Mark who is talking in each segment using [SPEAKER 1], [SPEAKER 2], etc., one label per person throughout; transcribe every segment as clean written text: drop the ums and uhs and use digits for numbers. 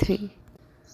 [SPEAKER 1] 3।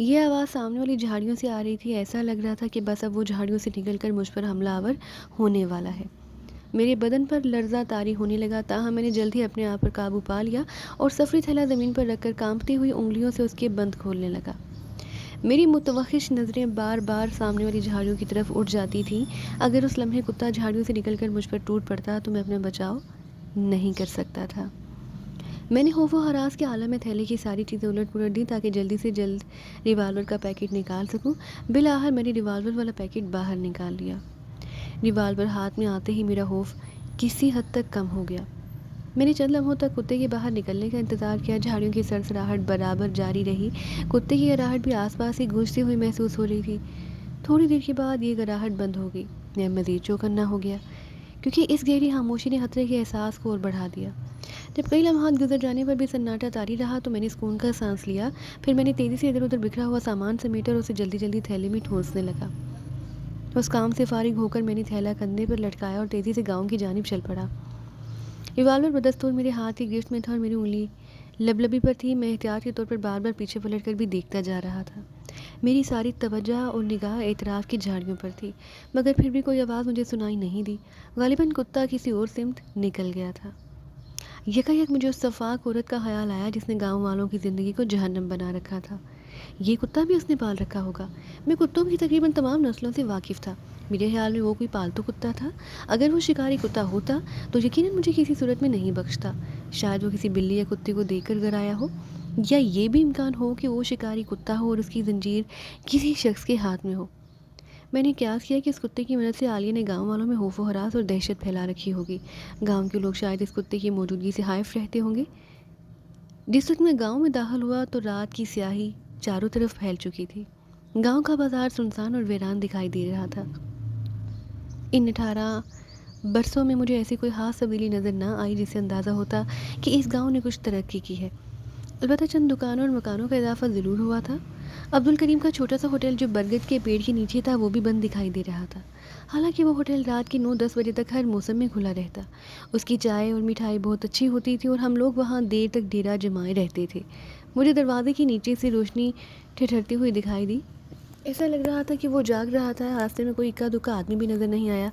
[SPEAKER 1] یہ آواز سامنے والی جھاڑیوں سے آ رہی تھی. ایسا لگ رہا تھا کہ بس اب وہ جھاڑیوں سے نکل کر مجھ پر حملہ آور ہونے والا ہے. میرے بدن پر لرزہ طاری ہونے لگا، تاہم میں نے جلد ہی اپنے آپ پر قابو پا لیا اور سفری تھیلا زمین پر رکھ کر کانپتی ہوئی انگلیوں سے اس کے بند کھولنے لگا. میری متوحش نظریں بار بار سامنے والی جھاڑیوں کی طرف اٹھ جاتی تھیں. اگر اس لمحے کتا جھاڑیوں سے نکل کر مجھ پر ٹوٹ پڑتا تو میں اپنا بچاؤ نہیں کر سکتا تھا. میں نے خوف و ہراس کے عالم میں تھیلے کی ساری چیزیں الٹ پلٹ دی تاکہ جلدی سے جلد ریوالور کا پیکٹ نکال سکوں. بالآخر میں نے ریوالور والا پیکٹ باہر نکال لیا. ریوالور ہاتھ میں آتے ہی میرا خوف کسی حد تک کم ہو گیا. میں نے چند لمحوں تک کتے کے باہر نکلنے کا انتظار کیا. جھاڑیوں کی سرسراہٹ برابر جاری رہی. کتے کی گراہٹ بھی آس پاس ہی گونجتی ہوئی محسوس ہو رہی تھی. تھوڑی دیر کے بعد یہ گراہٹ بند ہو گئی. میں مزید چوکنا ہو گیا کیونکہ اس گہری خاموشی نے خطرے کے احساس کو اور بڑھا دیا. جب کئی لمحات گزر جانے پر بھی سناٹا طاری رہا تو میں نے سکون کا سانس لیا. پھر میں نے تیزی سے ادھر ادھر بکھرا ہوا سامان سمیٹا اور اسے جلدی جلدی تھیلے میں ٹھونسنے لگا. اس کام سے فارغ ہو کر میں نے تھیلا کندھے پر لٹکایا اور تیزی سے گاؤں کی جانب چل پڑا. ریوالور بدستور میرے ہاتھ کی گرفت میں تھا اور میری انگلی لبلبی پر تھی. میں احتیاط کے طور پر بار بار پیچھے پلٹ کر بھی دیکھتا جا رہا تھا. میری ساری توجہ اور نگاہ اعتراف کی جھاڑیوں پر تھی، مگر پھر بھی کوئی آواز مجھے سنائی نہیں دی. غالباً کتا کسی اور سمت نکل گیا تھا. یکایک مجھے اس صفاک عورت کا خیال آیا جس نے گاؤں والوں کی زندگی کو جہنم بنا رکھا تھا. یہ کتا بھی اس نے پال رکھا ہوگا. میں کتوں کی تقریباً تمام نسلوں سے واقف تھا. میرے خیال میں وہ کوئی پالتو کتا تھا. اگر وہ شکاری کتا ہوتا تو یقیناً مجھے کسی صورت میں نہیں بخشتا. شاید وہ کسی بلی یا کتے کو دیکھ کر گھرایا ہو، یا یہ بھی امکان ہو کہ وہ شکاری کتا ہو اور اس کی زنجیر کسی شخص کے ہاتھ میں ہو. میں نے قیاس کیا کہ اس کتے کی مدد سے عالیہ نے گاؤں والوں میں خوف و ہراس اور دہشت پھیلا رکھی ہوگی. گاؤں کے لوگ شاید اس کتے کی موجودگی سے حائف رہتے ہوں گے. جس وقت میں گاؤں میں داخل ہوا تو رات کی سیاہی چاروں طرف پھیل چکی تھی. گاؤں کا بازار سنسان اور ویران دکھائی دے رہا تھا. ان 18 برسوں میں مجھے ایسی کوئی خاص تبدیلی نظر نہ آئی جس سے اندازہ ہوتا کہ اس گاؤں نے کچھ ترقی کی ہے. البتہ چند دکانوں اور مکانوں کا اضافہ ضرور ہوا تھا. عبدالکریم کا چھوٹا سا ہوٹل جو برگد کے پیڑ کے نیچے تھا وہ بھی بند دکھائی دے رہا تھا. حالانکہ وہ ہوٹل رات کے 9-10 بجے تک ہر موسم میں کھلا رہتا. اس کی چائے اور مٹھائی بہت اچھی ہوتی تھی اور ہم لوگ وہاں دیر تک ڈیرا جمائے رہتے تھے. مجھے دروازے کے نیچے سے روشنی ٹھٹھرتی ہوئی دکھائی دی. ایسا لگ رہا تھا کہ وہ جاگ رہا تھا. راستے میں کوئی اکا دکا آدمی بھی نظر نہیں آیا.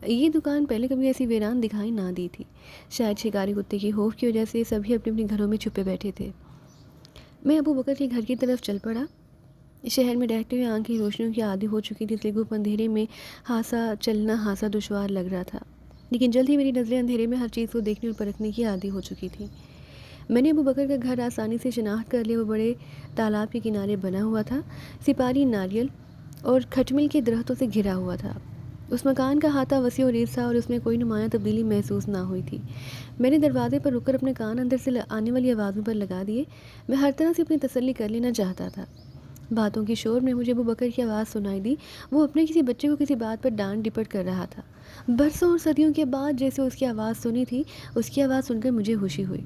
[SPEAKER 1] یہ دکان پہلے کبھی ایسی ویران دکھائی نہ دی تھی. شاید شکاری کتے کی خوف کی وجہ سے سبھی اپنے اپنے گھروں میں چھپے بیٹھے تھے. میں ابو بکر کے گھر کی طرف چل پڑا. شہر میں رہتے ہوئے آنکھ کی روشنیوں کی عادی ہو چکی تھی، اس لیے گپ اندھیرے میں چلنا دشوار لگ رہا تھا. لیکن جلد ہی میری نظریں اندھیرے میں ہر چیز کو دیکھنے اور پرکھنے کی عادی ہو چکی تھی. میں نے ابو بکر کا گھر آسانی سے شناخت کر لیا. وہ بڑے تالاب کے کنارے بنا ہوا تھا. سپاری ناریل اور کھٹمل کے درختوں سے گھرا ہوا تھا. اس مکان کا احاطہ وسیع و عریض تھا اور اس میں کوئی نمایاں تبدیلی محسوس نہ ہوئی تھی. میں نے دروازے پر رک کر اپنے کان اندر سے آنے والی آوازوں پر لگا دیے. میں ہر طرح سے اپنی تسلی کر لینا چاہتا تھا. باتوں کی شور میں مجھے ابو بکر کی آواز سنائی دی. وہ اپنے کسی بچے کو کسی بات پر ڈانٹ ڈپٹ کر رہا تھا. برسوں اور صدیوں کے بعد جیسے اس کی آواز سنی تھی، اس کی آواز سن کر مجھے خوشی ہوئی.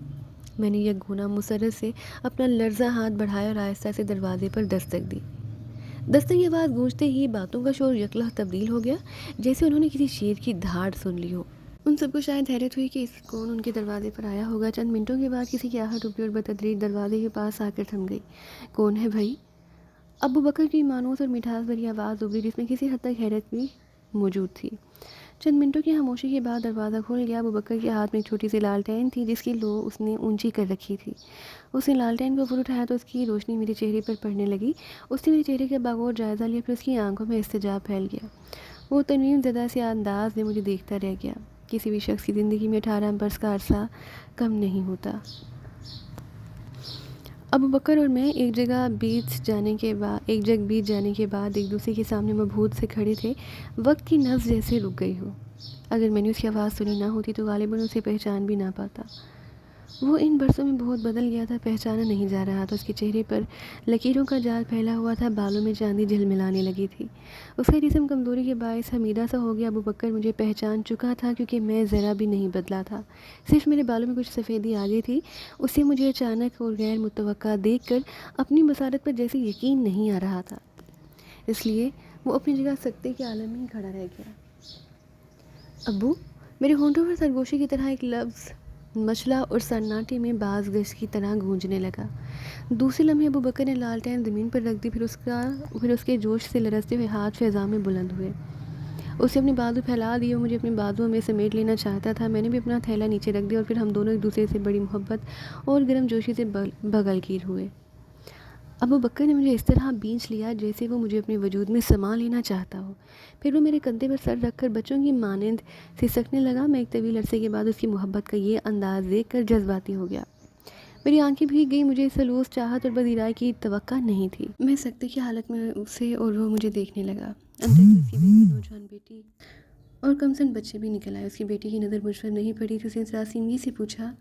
[SPEAKER 1] میں نے یک گونا مسرت سے اپنا لرزہ ہاتھ بڑھایا اور آہستہ سے دروازے پر دستک دی. دستک کی آواز گونجتے ہی باتوں کا شور یکلخ تبدیل ہو گیا، جیسے انہوں نے کسی شیر کی دھاڑ سن لی ہو. ان سب کو شاید حیرت ہوئی کہ کون ان کے دروازے پر آیا ہوگا. چند منٹوں کے بعد کسی کی آہٹ رکی اور بتدریج دروازے کے پاس آ کر تھم گئی. کون ہے بھائی؟ ابو بکر کی مانوس اور مٹھاس بھری آواز ابری جس میں کسی حد تک حیرت بھی موجود تھی. چند منٹوں کی خاموشی کے بعد دروازہ کھل گیا. ابو بکر کے ہاتھ میں ایک چھوٹی سی لالٹین تھی جس کی لو اس نے اونچی کر رکھی تھی. اس نے لالٹین کو اوپر اٹھایا تو اس کی روشنی میرے چہرے پر پڑنے لگی. اس نے میرے چہرے کا بغور جائزہ لیا، پھر اس کی آنکھوں میں اضطجاب پھیل گیا. وہ تنویم زدہ سے انداز میں مجھے دیکھتا رہ گیا. کسی بھی شخص کی زندگی میں 18 برس کا عرصہ کم نہیں ہوتا. ابو بکر اور میں ایک جگ بیت جانے کے بعد ایک دوسرے کے سامنے مبہوت سے کھڑے تھے. وقت کی نبض جیسے رک گئی ہو. اگر میں نے اس کی آواز سنی نہ ہوتی تو غالباً اسے پہچان بھی نہ پاتا. وہ ان برسوں میں بہت بدل گیا تھا. پہچانا نہیں جا رہا تھا. اس کے چہرے پر لکیروں کا جال پھیلا ہوا تھا. بالوں میں چاندی جھلملانے لگی تھی. اس کا جسم کمزوری کے باعث حمیدہ سا ہو گیا. ابو بکر مجھے پہچان چکا تھا کیونکہ میں ذرا بھی نہیں بدلا تھا. صرف میرے بالوں میں کچھ سفیدی آ گئی تھی. اسے مجھے اچانک اور غیر متوقع دیکھ کر اپنی بصارت پر جیسے یقین نہیں آ رہا تھا، اس لیے وہ اپنی جگہ سکتے کے عالم میں ہی کھڑا رہ گیا. ابو! میرے ہونٹوں پر سرگوشی کی طرح ایک لفظ مچلا اور سناٹے میں باز گشت کی طرح گونجنے لگا۔ دوسرے لمحے ابو بکر نے لالٹین زمین پر رکھ دی، پھر اس کے جوش سے لرزتے ہوئے ہاتھ فضا میں بلند ہوئے۔ اسے اپنے بازو پھیلا دیے اور مجھے اپنے بازوؤں میں سمیٹ لینا چاہتا تھا۔ میں نے بھی اپنا تھیلا نیچے رکھ دیا اور پھر ہم دونوں ایک دوسرے سے بڑی محبت اور گرم جوشی سے بغل گیر ہوئے۔ ابو بکر نے مجھے اس طرح بینچ لیا جیسے وہ مجھے اپنے وجود میں سما لینا چاہتا ہو۔ پھر وہ میرے کندھے پر سر رکھ کر بچوں کی مانند سسکنے لگا۔ میں ایک طویل عرصے کے بعد اس کی محبت کا یہ انداز دیکھ کر جذباتی ہو گیا۔ میری آنکھیں بھیگ گئی۔ مجھے اس سلوس چاہت اور پذیرائی کی توقع نہیں تھی۔ میں سکتے کی حالت میں اسے اور وہ مجھے دیکھنے لگا۔ اندر سے اس کی بیٹی، نوجوان بیٹی اور کمسن بچے بھی نکل آئے۔ اس کی بیٹی کی نظر مجھ پر نہیں پڑی تھی۔ اس نے سراسیمگی سے پوچھا،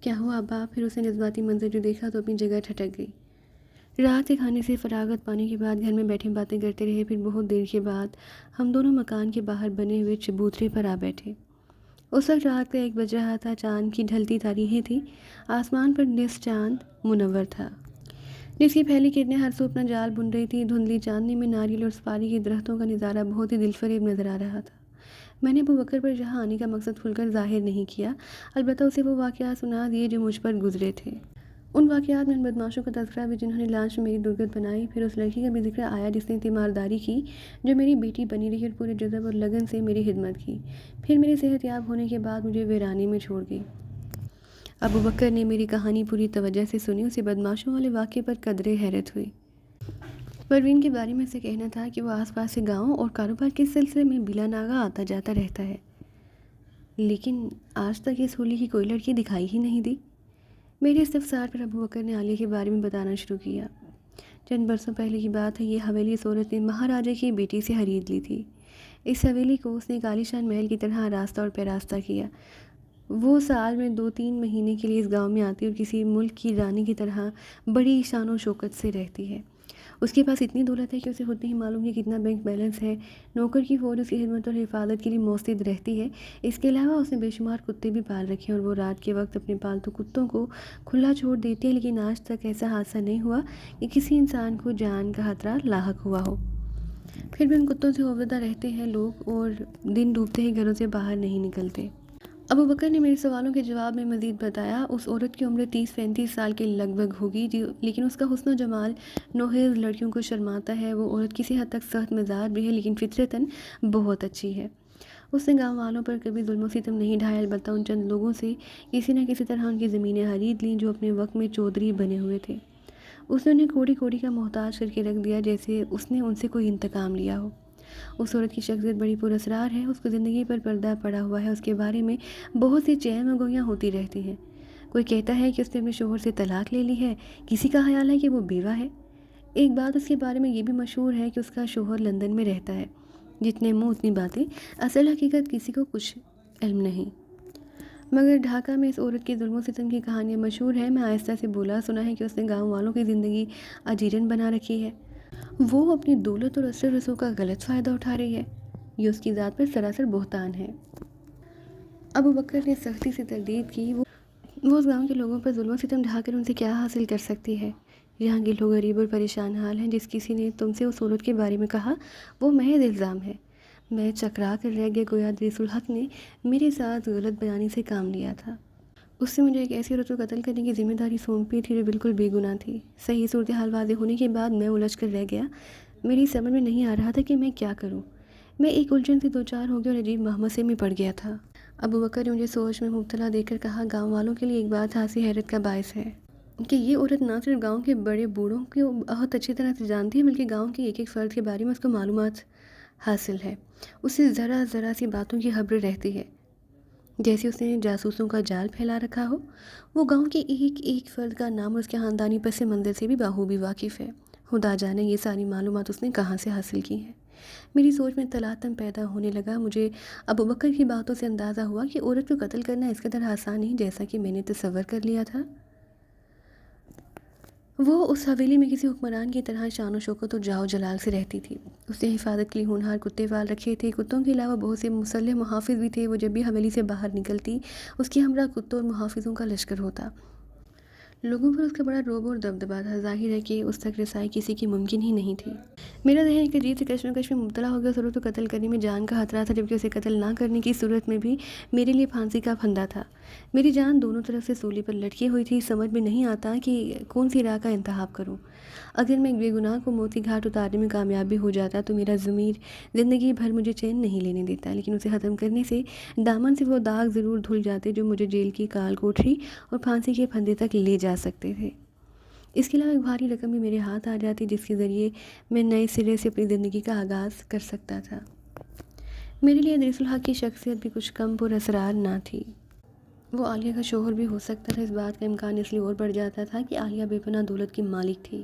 [SPEAKER 1] کیا ہوا ابا؟ پھر اس نے جذباتی منظر جو دیکھا تو اپنی جگہ ٹھٹک گئی۔ رات کے کھانے سے فراغت پانے کے بعد گھر میں بیٹھے باتیں کرتے رہے۔ پھر بہت دیر کے بعد ہم دونوں مکان کے باہر بنے ہوئے چبوترے پر آ بیٹھے۔ اس وقت رات کا 1 بج رہا تھا۔ چاند کی ڈھلتی تاریخیں تھیں۔ آسمان پر نصف چاند منور تھا، جس کی پہلی کرنیں ہر سو اپنا جال بن رہی تھی۔ دھندلی چاندنی میں ناریل اور سپاری کے درختوں کا نظارہ بہت ہی دلفریب نظر آ رہا تھا۔ میں نے ابو بکر پر یہاں آنے کا مقصد کھل کر ظاہر نہیں کیا، البتہ اسے وہ واقعات سنا دیے جو مجھ پر گزرے تھے۔ ان واقعات میں ان بدماشوں کا تذکرہ بھی جنہوں نے لانچ میں میری درگت بنائی۔ پھر اس لڑکی کا بھی ذکر آیا جس نے تیمارداری کی، جو میری بیٹی بنی رہی اور پورے جذب اور لگن سے میری خدمت کی، پھر میرے صحت یاب ہونے کے بعد مجھے ویرانے میں چھوڑ گئی۔ ابو بکر نے میری کہانی پوری توجہ سے سنی۔ اسے بدماشوں والے واقعے پر قدرے حیرت ہوئی۔ پروین کے بارے میں اسے کہنا تھا کہ وہ آس پاس سے گاؤں اور کاروبار کے سلسلے میں بلا ناغہ آتا جاتا رہتا ہے، لیکن آج تک اس ہولی کی کوئی لڑکی دکھائی ہی نہیں دی۔ میرے استفسار پر ابو بکر نے عالیہ کے بارے میں بتانا شروع کیا۔ چند برسوں پہلے کی بات ہے۔ یہ حویلی اس عورت نے مہاراجہ کی بیٹی سے خرید لی تھی۔ اس حویلی کو اس نے ایک عالیشان محل کی طرح آراستہ اور پیراستہ کیا۔ وہ سال میں 2-3 مہینے کے لیے اس گاؤں میں آتی اور کسی ملک کی رانی کی طرح بڑی شان و شوکت سے رہتی ہے۔ اس کے پاس اتنی دولت ہے کہ اسے خود نہیں معلوم کہ کتنا بینک بیلنس ہے۔ نوکر کی فوج اس کی خدمت اور حفاظت کے لیے موصد رہتی ہے۔ اس کے علاوہ اس نے بے شمار کتے بھی پال رکھے ہیں اور وہ رات کے وقت اپنے پالتو کتوں کو کھلا چھوڑ دیتی ہے، لیکن آج تک ایسا حادثہ نہیں ہوا کہ کسی انسان کو جان کا خطرہ لاحق ہوا ہو۔ پھر بھی ان کتوں سے خوفزدہ رہتے ہیں لوگ اور دن ڈوبتے ہی گھروں سے باہر نہیں نکلتے۔ ابو بکر نے میرے سوالوں کے جواب میں مزید بتایا، اس عورت کی عمر 30-35 سال کے لگ بھگ ہوگی، لیکن اس کا حسن و جمال نوخیز لڑکیوں کو شرماتا ہے۔ وہ عورت کسی حد تک سخت مزاج بھی ہے، لیکن فطرتاً بہت اچھی ہے۔ اس نے گاؤں والوں پر کبھی ظلم و ستم نہیں ڈھایا، البتہ ان چند لوگوں سے کسی نہ کسی طرح ان کی زمینیں خرید لیں جو اپنے وقت میں چودھری بنے ہوئے تھے۔ اس نے انہیں کوڑی کوڑی کا محتاج کر کے رکھ دیا، جیسے اس نے ان سے کوئی انتقام لیا ہو۔ اس عورت کی شخصیت بڑی پراسرار ہے۔ اس کو زندگی پر پردہ پڑا ہوا ہے۔ اس کے بارے میں بہت سی چہم و گویاں ہوتی رہتی ہیں۔ کوئی کہتا ہے کہ اس نے اپنے شوہر سے طلاق لے لی ہے، کسی کا خیال ہے کہ وہ بیوہ ہے۔ ایک بات اس کے بارے میں یہ بھی مشہور ہے کہ اس کا شوہر لندن میں رہتا ہے۔ جتنے منہ اتنی باتیں، اصل حقیقت کسی کو کچھ علم نہیں۔ مگر ڈھاکہ میں اس عورت کی ظلم و ستم کی کہانیاں مشہور ہیں۔ میں آہستہ سے بولا، سنا ہے کہ اس نے گاؤں والوں کی زندگی اجیرن بنا رکھی ہے۔ وہ اپنی دولت اور اثر رسوخ کا غلط فائدہ اٹھا رہی ہے۔ یہ اس کی ذات پر سراسر بہتان ہے۔ ابو بکر نے سختی سے تردید کی، وہ اس گاؤں کے لوگوں پر ظلم و ستم ڈھا کر ان سے کیا حاصل کر سکتی ہے؟ یہاں کے لوگ غریب اور پریشان حال ہیں۔ جس کسی نے تم سے اس عورت کے بارے میں کہا، وہ محض الزام ہے۔ میں چکرا کر رہ گیا، گویا ادریس الحق نے میرے ساتھ غلط بیانی سے کام لیا تھا۔ اس سے مجھے ایک ایسی عورت کو قتل کرنے کی ذمہ داری سونپی تھی جو بالکل بے گناہ تھی۔ صحیح صورتحال واضح ہونے کے بعد میں الجھ کر رہ گیا۔ میری سمجھ میں نہیں آ رہا تھا کہ میں کیا کروں۔ میں ایک الجھن سے دوچار ہو گیا اور عجیب مہمسے میں پڑ گیا تھا۔ ابو بکر نے مجھے سوچ میں مبتلا دیکھ کر کہا، گاؤں والوں کے لیے ایک بات خاصی حیرت کا باعث ہے کہ یہ عورت نہ صرف گاؤں کے بڑے بوڑھوں کو بہت اچھی طرح سے جانتی ہے، بلکہ گاؤں کے ایک ایک فرد کے بارے میں اس کو معلومات حاصل ہے۔ اسے ذرا ذرا سی باتوں کی خبر رہتی ہے، جیسے اس نے جاسوسوں کا جال پھیلا رکھا ہو۔ وہ گاؤں کے ایک ایک فرد کا نام اور اس کے خاندانی پس منظر سے بھی بخوبی واقف ہے۔ خدا جانے یہ ساری معلومات اس نے کہاں سے حاصل کی ہیں۔ میری سوچ میں تلاطم پیدا ہونے لگا۔ مجھے ابو بکر کی باتوں سے اندازہ ہوا کہ عورت کو قتل کرنا اس قدر آسان نہیں جیسا کہ میں نے تصور کر لیا تھا۔ وہ اس حویلی میں کسی حکمران کی طرح شان و شوکت اور جاہ و جلال سے رہتی تھی۔ اس نے حفاظت کے لیے ہونہار کتے پال رکھے تھے۔ کتوں کے علاوہ بہت سے مسلح محافظ بھی تھے۔ وہ جب بھی حویلی سے باہر نکلتی، اس کے ہمراہ کتوں اور محافظوں کا لشکر ہوتا۔ لوگوں پر اس کا بڑا رعب اور دبدبا تھا۔ ظاہر ہے کہ اس تک رسائی کسی کی ممکن ہی نہیں تھی۔ میرا ذہن ایک عجیب سی کشمکش میں مبتلا ہو گیا. ضرور تو قتل کرنے میں جان کا خطرہ تھا، جبکہ اسے قتل نہ کرنے کی صورت میں بھی میرے لیے پھانسی کا پھندا تھا. میری جان دونوں طرف سے سولی پر لٹکی ہوئی تھی. سمجھ میں نہیں آتا کہ کون سی راہ کا انتخاب کروں. اگر میں ایک بے گناہ کو موت کی گھاٹ اتارنے میں کامیاب بھی ہو جاتا تو میرا ضمیر زندگی بھر مجھے چین نہیں لینے دیتا، لیکن اسے ختم کرنے سے دامن سے وہ داغ ضرور دھل جاتے جو مجھے جیل کی کال کوٹری اور پھانسی کے پھندے تک لے جا سکتے تھے. اس کے علاوہ ایک بھاری رقم بھی میرے ہاتھ آ جاتی جس کے ذریعے میں نئے سرے سے اپنی زندگی کا آغاز کر سکتا تھا. میرے لیے ادریس الحق کی شخصیت بھی کچھ کم پر اسرار نہ تھی. وہ عالیہ کا شوہر بھی ہو سکتا تھا. اس بات کا امکان اس لیے اور بڑھ جاتا تھا کہ عالیہ بے پناہ دولت کی مالک تھی.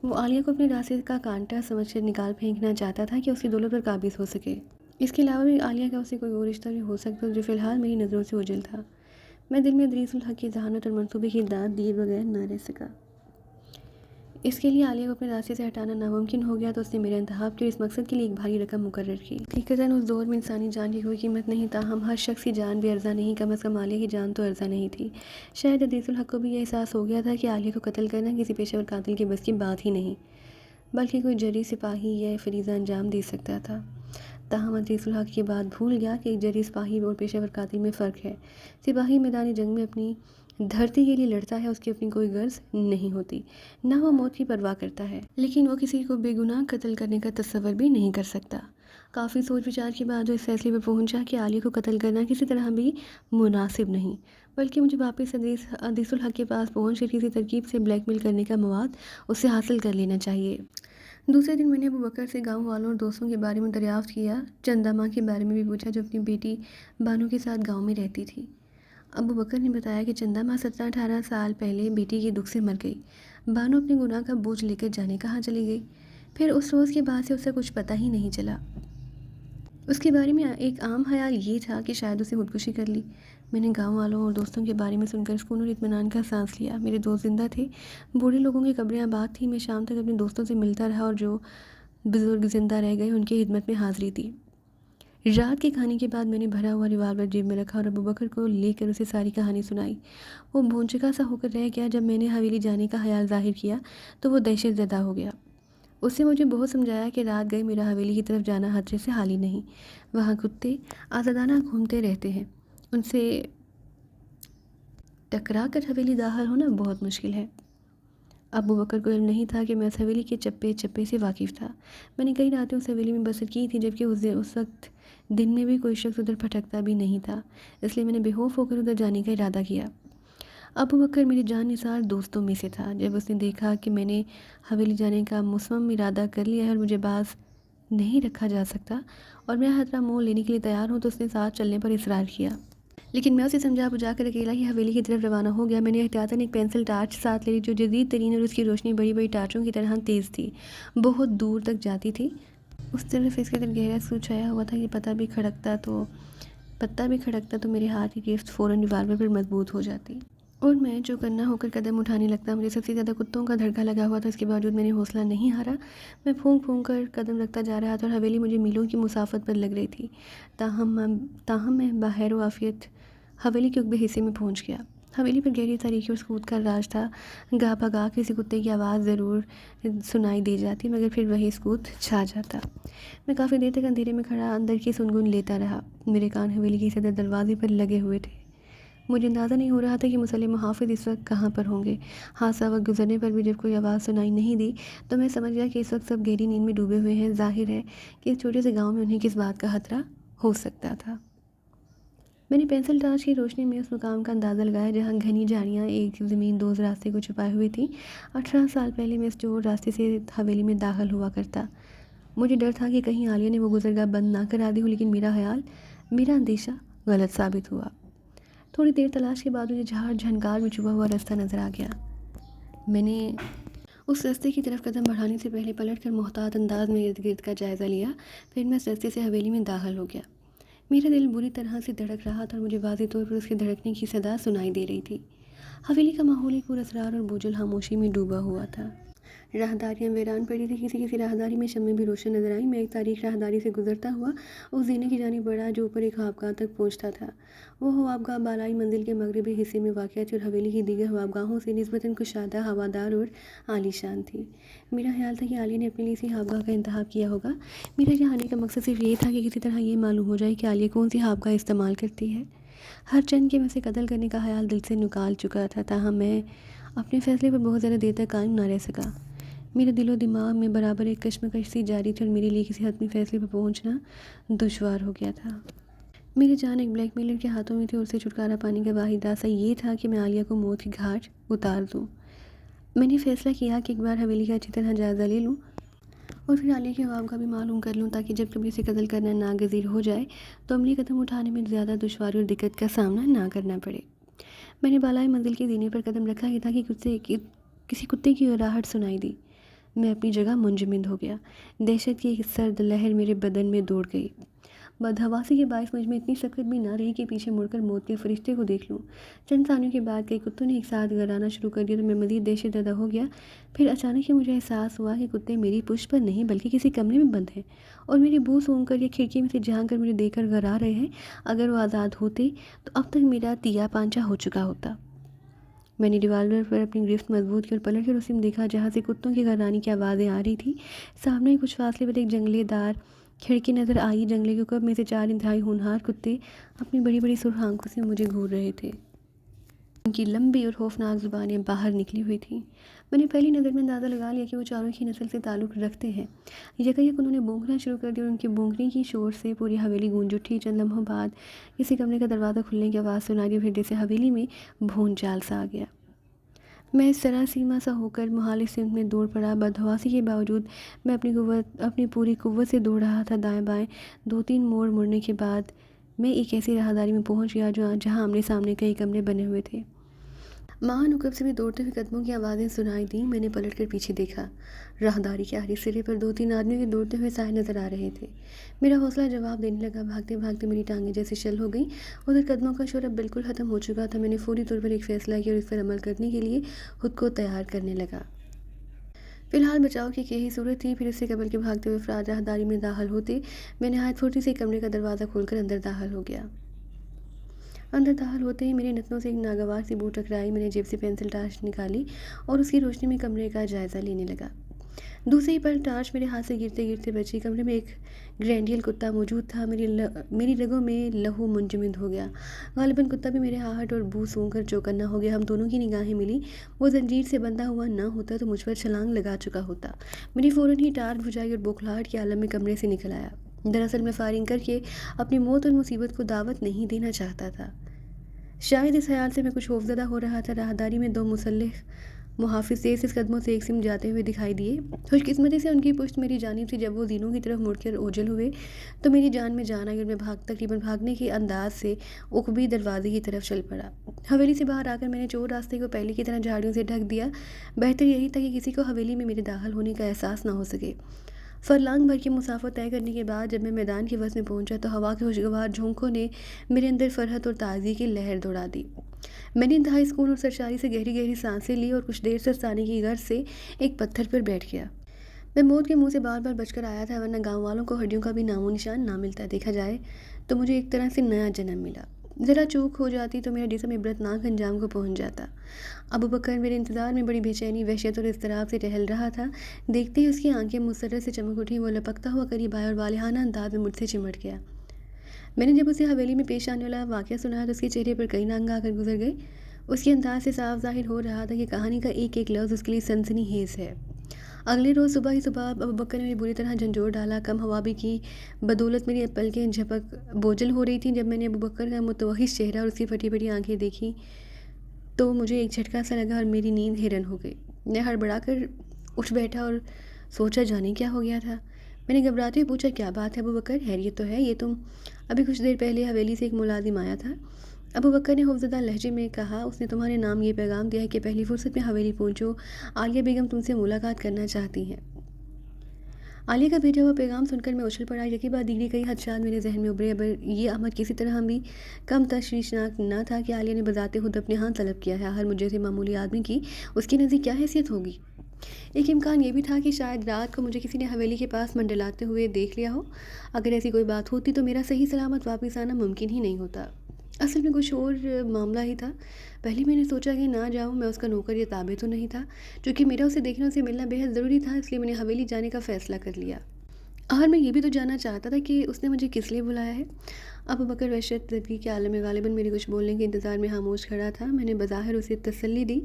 [SPEAKER 1] وہ عالیہ کو اپنے راستے کا کانٹا سمجھ کر نکال پھینکنا چاہتا تھا کہ اس کی دولت پر قابض ہو سکے. اس کے علاوہ بھی عالیہ کا اسے کوئی اور رشتہ بھی ہو سکتا جو فی الحال میری نظروں سے اوجھل تھا. میں دل میں ادریس الحق کی ذہانت اور منصوبے کی داد دیے بغیر نہ رہ سکا. اس کے لیے عالیہ کو اپنے راستے سے ہٹانا ناممکن ہو گیا تو اس نے میرا انتخاب کیا. اس مقصد کے لیے ایک بھاری رقم مقرر کی. حقیقتاً اس دور میں انسانی جان کی کوئی قیمت نہیں. تاہم ہر شخص کی جان بھی ارزاں نہیں، کم از کم عالیہ کی جان تو ارزاں نہیں تھی. شاید ادریس الحق کو بھی یہ احساس ہو گیا تھا کہ عالیہ کو قتل کرنا کسی پیشہ ور قاتل کے بس کی بات ہی نہیں، بلکہ کوئی جری سپاہی یہ فریضہ انجام دے سکتا تھا. تاہم ادریس الحق یہ بات بھول گیا کہ ایک جری سپاہی اور پیشہ ور قاتل میں فرق ہے. سپاہی میدان جنگ میں اپنی دھرتی کے لیے لڑتا ہے، اس کی اپنی کوئی غرض نہیں ہوتی، نہ وہ موت کی پرواہ کرتا ہے، لیکن وہ کسی کو بے گناہ قتل کرنے کا تصور بھی نہیں کر سکتا. کافی سوچ وچار کے بعد وہ اس فیصلے پر پہنچا کہ عالیہ کو قتل کرنا کسی طرح بھی مناسب نہیں، بلکہ مجھے واپس ادریس الحق کے پاس پہنچ کر کسی ترکیب سے بلیک میل کرنے کا مواد اس سے حاصل کر لینا چاہیے. دوسرے دن میں نے ابوبکر سے گاؤں والوں اور دوستوں کے بارے میں دریافت کیا. چندہ ماں کے بارے میں بھی پوچھا جو اپنی بیٹی بانو کے ساتھ گاؤں میں رہتی تھی. ابوبکر نے بتایا کہ چندہ ماں 17-18 سال پہلے بیٹی کے دکھ سے مر گئی. بانو اپنے گناہ کا بوجھ لے کر جانے کہاں چلی گئی. پھر اس روز کے بعد سے اسے کچھ پتہ ہی نہیں چلا. اس کے بارے میں ایک عام خیال یہ تھا کہ شاید اسے خودکشی کر لی. میں نے گاؤں والوں اور دوستوں کے بارے میں سن کر سکون اور اطمینان کا سانس لیا. میرے دوست زندہ تھے، بوڑھے لوگوں کی قبریں آباد تھیں. میں شام تک اپنے دوستوں سے ملتا رہا اور جو بزرگ زندہ رہ گئے ان کی خدمت میں حاضری دی. رات کے کھانے کے بعد میں نے بھرا ہوا ریوالور جیب میں رکھا اور ابوبکر کو لے کر اسے ساری کہانی سنائی. وہ بھونچکا سا ہو کر رہ گیا. جب میں نے حویلی جانے کا خیال ظاہر کیا تو وہ دہشت زدہ ہو گیا. اس نے مجھے بہت سمجھایا کہ رات گئے میرا حویلی کی طرف جانا خطرے سے خالی نہیں. وہاں کتے آزادانہ گھومتے رہتے ہیں، ان سے ٹکرا کر حویلی داخل ہونا بہت مشکل ہے. ابوبکر کو علم نہیں تھا کہ میں اس حویلی کے چپے چپے سے واقف تھا. میں نے کئی راتیں اس حویلی میں بسر کی تھی، جبکہ اس وقت دن میں بھی کوئی شخص ادھر پھٹکتا بھی نہیں تھا. اس لیے میں نے بے خوف ہو کر ادھر جانے کا ارادہ کیا. ابوبکر میری جان نثار دوستوں میں سے تھا. جب اس نے دیکھا کہ میں نے حویلی جانے کا مصمم ارادہ کر لیا ہے اور مجھے باز نہیں رکھا جا سکتا اور میں خطرہ مول لینے کے لیے تیار ہوں، تو اس نے ساتھ چلنے پر اصرار کیا. لیکن میں اسے سمجھا بجھا کر اکیلا ہی حویلی کی طرف روانہ ہو گیا. میں نے احتیاطاً ایک پینسل ٹارچ ساتھ لی جو جدید ترین اور اس کی روشنی بڑی بڑی ٹارچوں کی طرح تیز تھی، بہت دور تک جاتی تھی. اس طرف اس کے دل گہرا سوچ چھایا ہوا تھا کہ پتہ بھی کھڑکتا تو میرے ہاتھ کی گرفت فوراً ریوالور پر مضبوط ہو جاتی اور میں جو کرنا ہو کر قدم اٹھانے لگتا. مجھے سب سے زیادہ کتوں کا دھڑکا لگا ہوا تھا. اس کے باوجود میں نے حوصلہ نہیں ہارا. میں پھونک پھونک کر قدم رکھتا جا رہا تھا اور حویلی مجھے میلوں کی مسافت پر لگ رہی تھی. تاہم میں بخیر و عافیت حویلی کے عقبے حصے میں پہنچ گیا. حویلی پر گہری تاریکی اور سکوت کا راج تھا. گاہ بگاہ کسی کتے کی آواز ضرور سنائی دے جاتی، مگر پھر وہی سکوت چھا جاتا. میں کافی دیر تک اندھیرے میں کھڑا اندر کی سنگن لیتا رہا. میرے کان حویلی کے صدر دروازے پر لگے ہوئے تھے. مجھے اندازہ نہیں ہو رہا تھا کہ مسلح محافظ اس وقت کہاں پر ہوں گے. حادثہ وقت گزرنے پر بھی جب کوئی آواز سنائی نہیں دی تو میں سمجھ گیا کہ اس وقت سب گہری نیند میں ڈوبے ہوئے ہیں. ظاہر ہے کہ اس چھوٹے سے گاؤں میں انہیں کس بات کا خطرہ ہو سکتا تھا. میں نے پینسل ٹارچ کی روشنی میں اس مقام کا اندازہ لگایا جہاں گھنی جھاڑیاں ایک زمین دوز راستے کو چھپائے ہوئے تھیں. 18 سال پہلے میں اس چور راستے سے حویلی میں داخل ہوا کرتا. مجھے ڈر تھا کہ کہیں عالیہ نے وہ گزرگاہ بند نہ کرا دی ہو، لیکن میرا اندیشہ غلط ثابت ہوا. تھوڑی دیر تلاش کے بعد مجھے جھاڑ جھنکار میں چھپا ہوا راستہ نظر آ گیا. میں نے اس راستے کی طرف قدم بڑھانے سے پہلے پلٹ کر محتاط انداز میں ارد گرد کا جائزہ لیا. پھر میں اس راستے سے حویلی میں داخل ہو گیا. میرا دل بری طرح سے دھڑک رہا تھا اور مجھے واضح طور پر اس کے دھڑکنے کی صدا سنائی دے رہی تھی. حویلی کا ماحول ایک پر اسرار اور بوجھل خاموشی میں ڈوبا ہوا تھا. راہداریاں ویران پڑی تھی، کسی راہداری میں شمیں بھی روشن نظر آئیں۔ میں ایک تاریک راہداری سے گزرتا ہوا اس زینے کی جانب بڑھا جو اوپر ایک خوابگاہ تک پہنچتا تھا۔ وہ خوابگاہ بالائی منزل کے مغربی حصے میں واقع تھی اور حویلی کی دیگر خوابگاہوں سے نسبتاً کشادہ، ہوادار اور عالیشان تھی۔ میرا خیال تھا کہ عالیہ نے اپنے لیے اسی خوابگاہ کا انتخاب کیا ہوگا۔ میرا یہاں آنے کا مقصد صرف یہ تھا کہ کسی طرح یہ معلوم ہو جائے کہ عالیہ کون سی خوابگاہ استعمال کرتی ہے۔ ہر چند کے میں سے قتل کرنے کا خیال دل سے نکال چکا تھا، تاہم میں اپنے فیصلے پر بہت زیادہ دیر تک قائم نہ رہ سکا۔ میرے دل و دماغ میں برابر ایک کشمکش سی جاری تھی اور میرے لیے کسی حتمی فیصلے پر پہنچنا دشوار ہو گیا تھا۔ میری جان ایک بلیک میلر کے ہاتھوں میں تھی اور اسے چھٹکارا پانے کا واحد راستہ یہ تھا کہ میں عالیہ کو موت کی گھاٹ اتار دوں۔ میں نے فیصلہ کیا کہ ایک بار حویلی کا اچھی طرح جائزہ لے لوں اور پھر عالیہ کے خوابگاہ بھی معلوم کر لوں، تاکہ جب کبھی اسے قتل کرنا ناگزیر ہو جائے تو عملی قدم اٹھانے میں زیادہ دشواری اور دقت کا سامنا نہ کرنا پڑے۔ میں نے بالائی منزل کے زینے پر قدم رکھا کہ تاکہ کسی کتے کی اراہٹ سنائی دی۔ میں اپنی جگہ منجمد ہو گیا۔ دہشت کی ایک سرد لہر میرے بدن میں دوڑ گئی۔ بدحواسی کے باعث مجھ میں اتنی سکت بھی نہ رہی کہ پیچھے مڑ کر موت کے فرشتے کو دیکھ لوں۔ چند ثانیوں کے بعد کئی کتوں نے ایک ساتھ گرانا شروع کر دیا تو میں مزید دہشت زدہ ہو گیا۔ پھر اچانک ہی مجھے احساس ہوا کہ کتے میری پشت پر نہیں بلکہ کسی کمرے میں بند ہیں اور میری بو سونگھ کر یا کھڑکی میں سے جھانک کر مجھے دیکھ کر گرا رہے ہیں۔ اگر وہ آزاد ہوتے تو اب تک میرا تیا پانچا ہو چکا ہوتا۔ میں نے ریوالور پر اپنی گرفت مضبوط کی اور پلٹ کر اسے دیکھا جہاں سے کتوں کی گھرانی کی آوازیں آ رہی تھی۔ سامنے کچھ فاصلے پر ایک جنگلے دار کھڑکی نظر آئی۔ جنگلے کے کب میں سے 4 انتہائی ہونہار کتے اپنی بڑی بڑی سرخ آنکھوں سے مجھے گھور رہے تھے۔ ان کی لمبی اور خوفناک زبانیں باہر نکلی ہوئی تھیں۔ میں نے پہلی نظر میں اندازہ لگا لیا کہ وہ چاروں کی نسل سے تعلق رکھتے ہیں۔ یکایک انہوں نے بونکنا شروع کر دیا اور ان کے بونکنے کی شور سے پوری حویلی گونج اٹھی۔ چند لمحوں بعد کسی کمرے کا دروازہ کھلنے کی آواز سنائی دی، پھر جیسے حویلی میں بھون چال سا آ گیا۔ میں سراسیما سا ہو کر مخالف سمت میں دوڑ پڑا۔ بدحواسی کے باوجود میں اپنی پوری قوت سے دوڑ رہا تھا۔ دائیں بائیں 2-3 موڑ مڑنے کے بعد میں ایک ایسی راہداری میں پہنچ گیا جہاں آمنے سامنے کئی کمرے بنے ہوئے تھے۔ ماہ نقب سے بھی دوڑتے ہوئے قدموں کی آوازیں سنائی دیں۔ میں نے پلٹ کر پیچھے دیکھا۔ راہداری کے آخری سرے پر 2-3 آدمیوں کے دوڑتے ہوئے سائے نظر آ رہے تھے۔ میرا حوصلہ جواب دینے لگا۔ بھاگتے بھاگتے میری ٹانگیں جیسے شل ہو گئیں۔ ادھر قدموں کا شور اب بالکل ختم ہو چکا تھا۔ میں نے فوری طور پر ایک فیصلہ کیا اور اس پر عمل کرنے کے لیے خود کو تیار کرنے لگا۔ فی الحال بچاؤ کی یہی صورت تھی۔ پھر اس سے قبل کے بھاگتے ہوئے افراد راہداری میں داخل ہوتے، میں نہایت پھرتی سے کمرے کا دروازہ کھول کر اندر داخل ہو گیا۔ اندر داخل ہوتے ہی میرے نتنوں سے ایک ناگوار سی بو ٹکرائی۔ میں نے جیب سے پینسل ٹارچ نکالی اور اس کی روشنی میں کمرے کا جائزہ لینے لگا۔ دوسری پر ٹارچ میرے ہاتھ سے گرتے گرتے بچی۔ کمرے میں ایک گرینڈیل کتا موجود تھا۔ میری رگوں میں لہو منجمد ہو گیا۔ غالباً کتا بھی میرے ہاہٹ اور بو سونگھ کر چوکنا ہو گیا۔ ہم دونوں کی نگاہیں ملی۔ وہ زنجیر سے بندھا ہوا نہ ہوتا تو مجھ پر چھلانگ لگا چکا ہوتا۔ میں نے فوراً ہی ٹارچ بجھائی اور بوکھلاہٹ کے عالم میں کمرے سے نکل آیا۔ دراصل میں فائرنگ کر کے اپنی موت اور مصیبت کو دعوت نہیں دینا چاہتا تھا۔ شاید اس خیال سے میں کچھ خوفزدہ ہو رہا تھا۔ راہداری میں 2 مسلح محافظ تیز قدموں سے ایک سمت جاتے ہوئے دکھائی دیے۔ خوش قسمتی سے ان کی پشت میری جانب تھی۔ جب وہ زینوں کی طرف مڑ کر اوجھل ہوئے تو میری جان میں جان آئی اور میں تقریباً بھاگنے کے انداز سے عقبی دروازے کی طرف چل پڑا۔ حویلی سے باہر آ کر میں نے چور راستے کو پہلے کی طرح جھاڑیوں سے ڈھک دیا۔ بہتر یہی تھا کہ کسی کو حویلی میں میرے داخل ہونے کا احساس نہ ہو سکے۔ فرلانگ بھر کی مسافت طے کرنے کے بعد جب میں میدان کے وسط میں پہنچا تو ہوا کے خوشگوار جھونکوں نے میرے اندر فرحت اور تازگی کی لہر دوڑا دی۔ میں نے انتہائی سکون اور سرشاری سے گہری گہری سانسیں لی اور کچھ دیر سستانے کی غرض سے ایک پتھر پر بیٹھ گیا۔ میں موت کے منہ سے بار بار بچ کر آیا تھا، ورنہ گاؤں والوں کو ہڈیوں کا بھی نام و نشان نہ ملتا۔ دیکھا جائے تو مجھے ایک طرح سے نیا جنم ملا۔ ذرا چوک ہو جاتی تو میرا جسم عبرتناک انجام کو پہنچ جاتا۔ ابو بکر میرے انتظار میں بڑی بے چینی، وحشت اور اضطراب سے ٹہل رہا تھا۔ دیکھتے ہی اس کی آنکھیں مسرت سے چمک اٹھیں۔ وہ لپکتا ہوا قریب آیا اور والہانہ انداز میں مجھ سے چمٹ گیا۔ میں نے جب اسے حویلی میں پیش آنے والا واقعہ سنایا تو اس کے چہرے پر کئی رنگ آ کر گزر گئے۔ اس کے انداز سے صاف ظاہر ہو رہا تھا کہ کہانی کا ایک ایک لفظ اس کے لیے سنسنی خیز ہے۔ اگلے روز صبح ہی ابو بکر نے میری بری طرح جھنجھوڑ ڈالا۔ کم حوابی کی بدولت میری پلکیں جھپک بوجھل ہو رہی تھیں۔ جب میں نے ابو بکر کا متوحش چہرہ اور اس کی پھٹی پھٹی آنکھیں دیکھی تو مجھے ایک جھٹکا سا لگا اور میری نیند حیران ہو گئی۔ میں ہڑبڑا کر اٹھ بیٹھا اور سوچا جانے کیا ہو گیا تھا۔ میں نے گھبراتے ہوئے پوچھا، کیا بات ہے ابو بکر؟ خیریت تو ہے؟ یہ تم ابھی کچھ دیر پہلے حویلی سے ایک ملازم آیا تھا۔ ابو بکر نے خوفزدہ لہجے میں کہا، اس نے تمہارے نام یہ پیغام دیا ہے کہ پہلی فرصت میں حویلی پہنچو، عالیہ بیگم تم سے ملاقات کرنا چاہتی ہیں۔ عالیہ کا بھیجا ہوا پیغام سن کر میں اچھل پڑا۔ یکی بعد دیگری کئی خدشات میرے ذہن میں ابھرے۔ اب یہ امر کسی طرح بھی کم تشویشناک نہ تھا کہ عالیہ نے بذات خود اپنے ہاں طلب کیا ہے۔ آخر مجھ جیسے معمولی آدمی کی اس کے نزدیک کیا حیثیت ہوگی؟ ایک امکان یہ بھی تھا کہ شاید رات کو مجھے کسی نے حویلی کے پاس منڈلاتے ہوئے دیکھ لیا ہو۔ اگر ایسی کوئی بات ہوتی تو میرا صحیح سلامت واپس آنا ممکن ہی نہیں ہوتا۔ اصل میں کچھ اور معاملہ ہی تھا۔ پہلے میں نے سوچا کہ نہ جاؤں، میں اس کا نوکر یا تابع تو نہیں تھا۔ چونکہ میرا اسے دیکھنا، اسے ملنا بے حد ضروری تھا، اس لیے میں نے حویلی جانے کا فیصلہ کر لیا۔ اور میں یہ بھی تو جاننا چاہتا تھا کہ اس نے مجھے کس لیے بلایا ہے۔ ابو بکر وحشت زدگی کے عالم میں غالباً میرے کچھ بولنے کے انتظار میں خاموش کھڑا تھا۔ میں نے بظاہر اسے تسلی دی،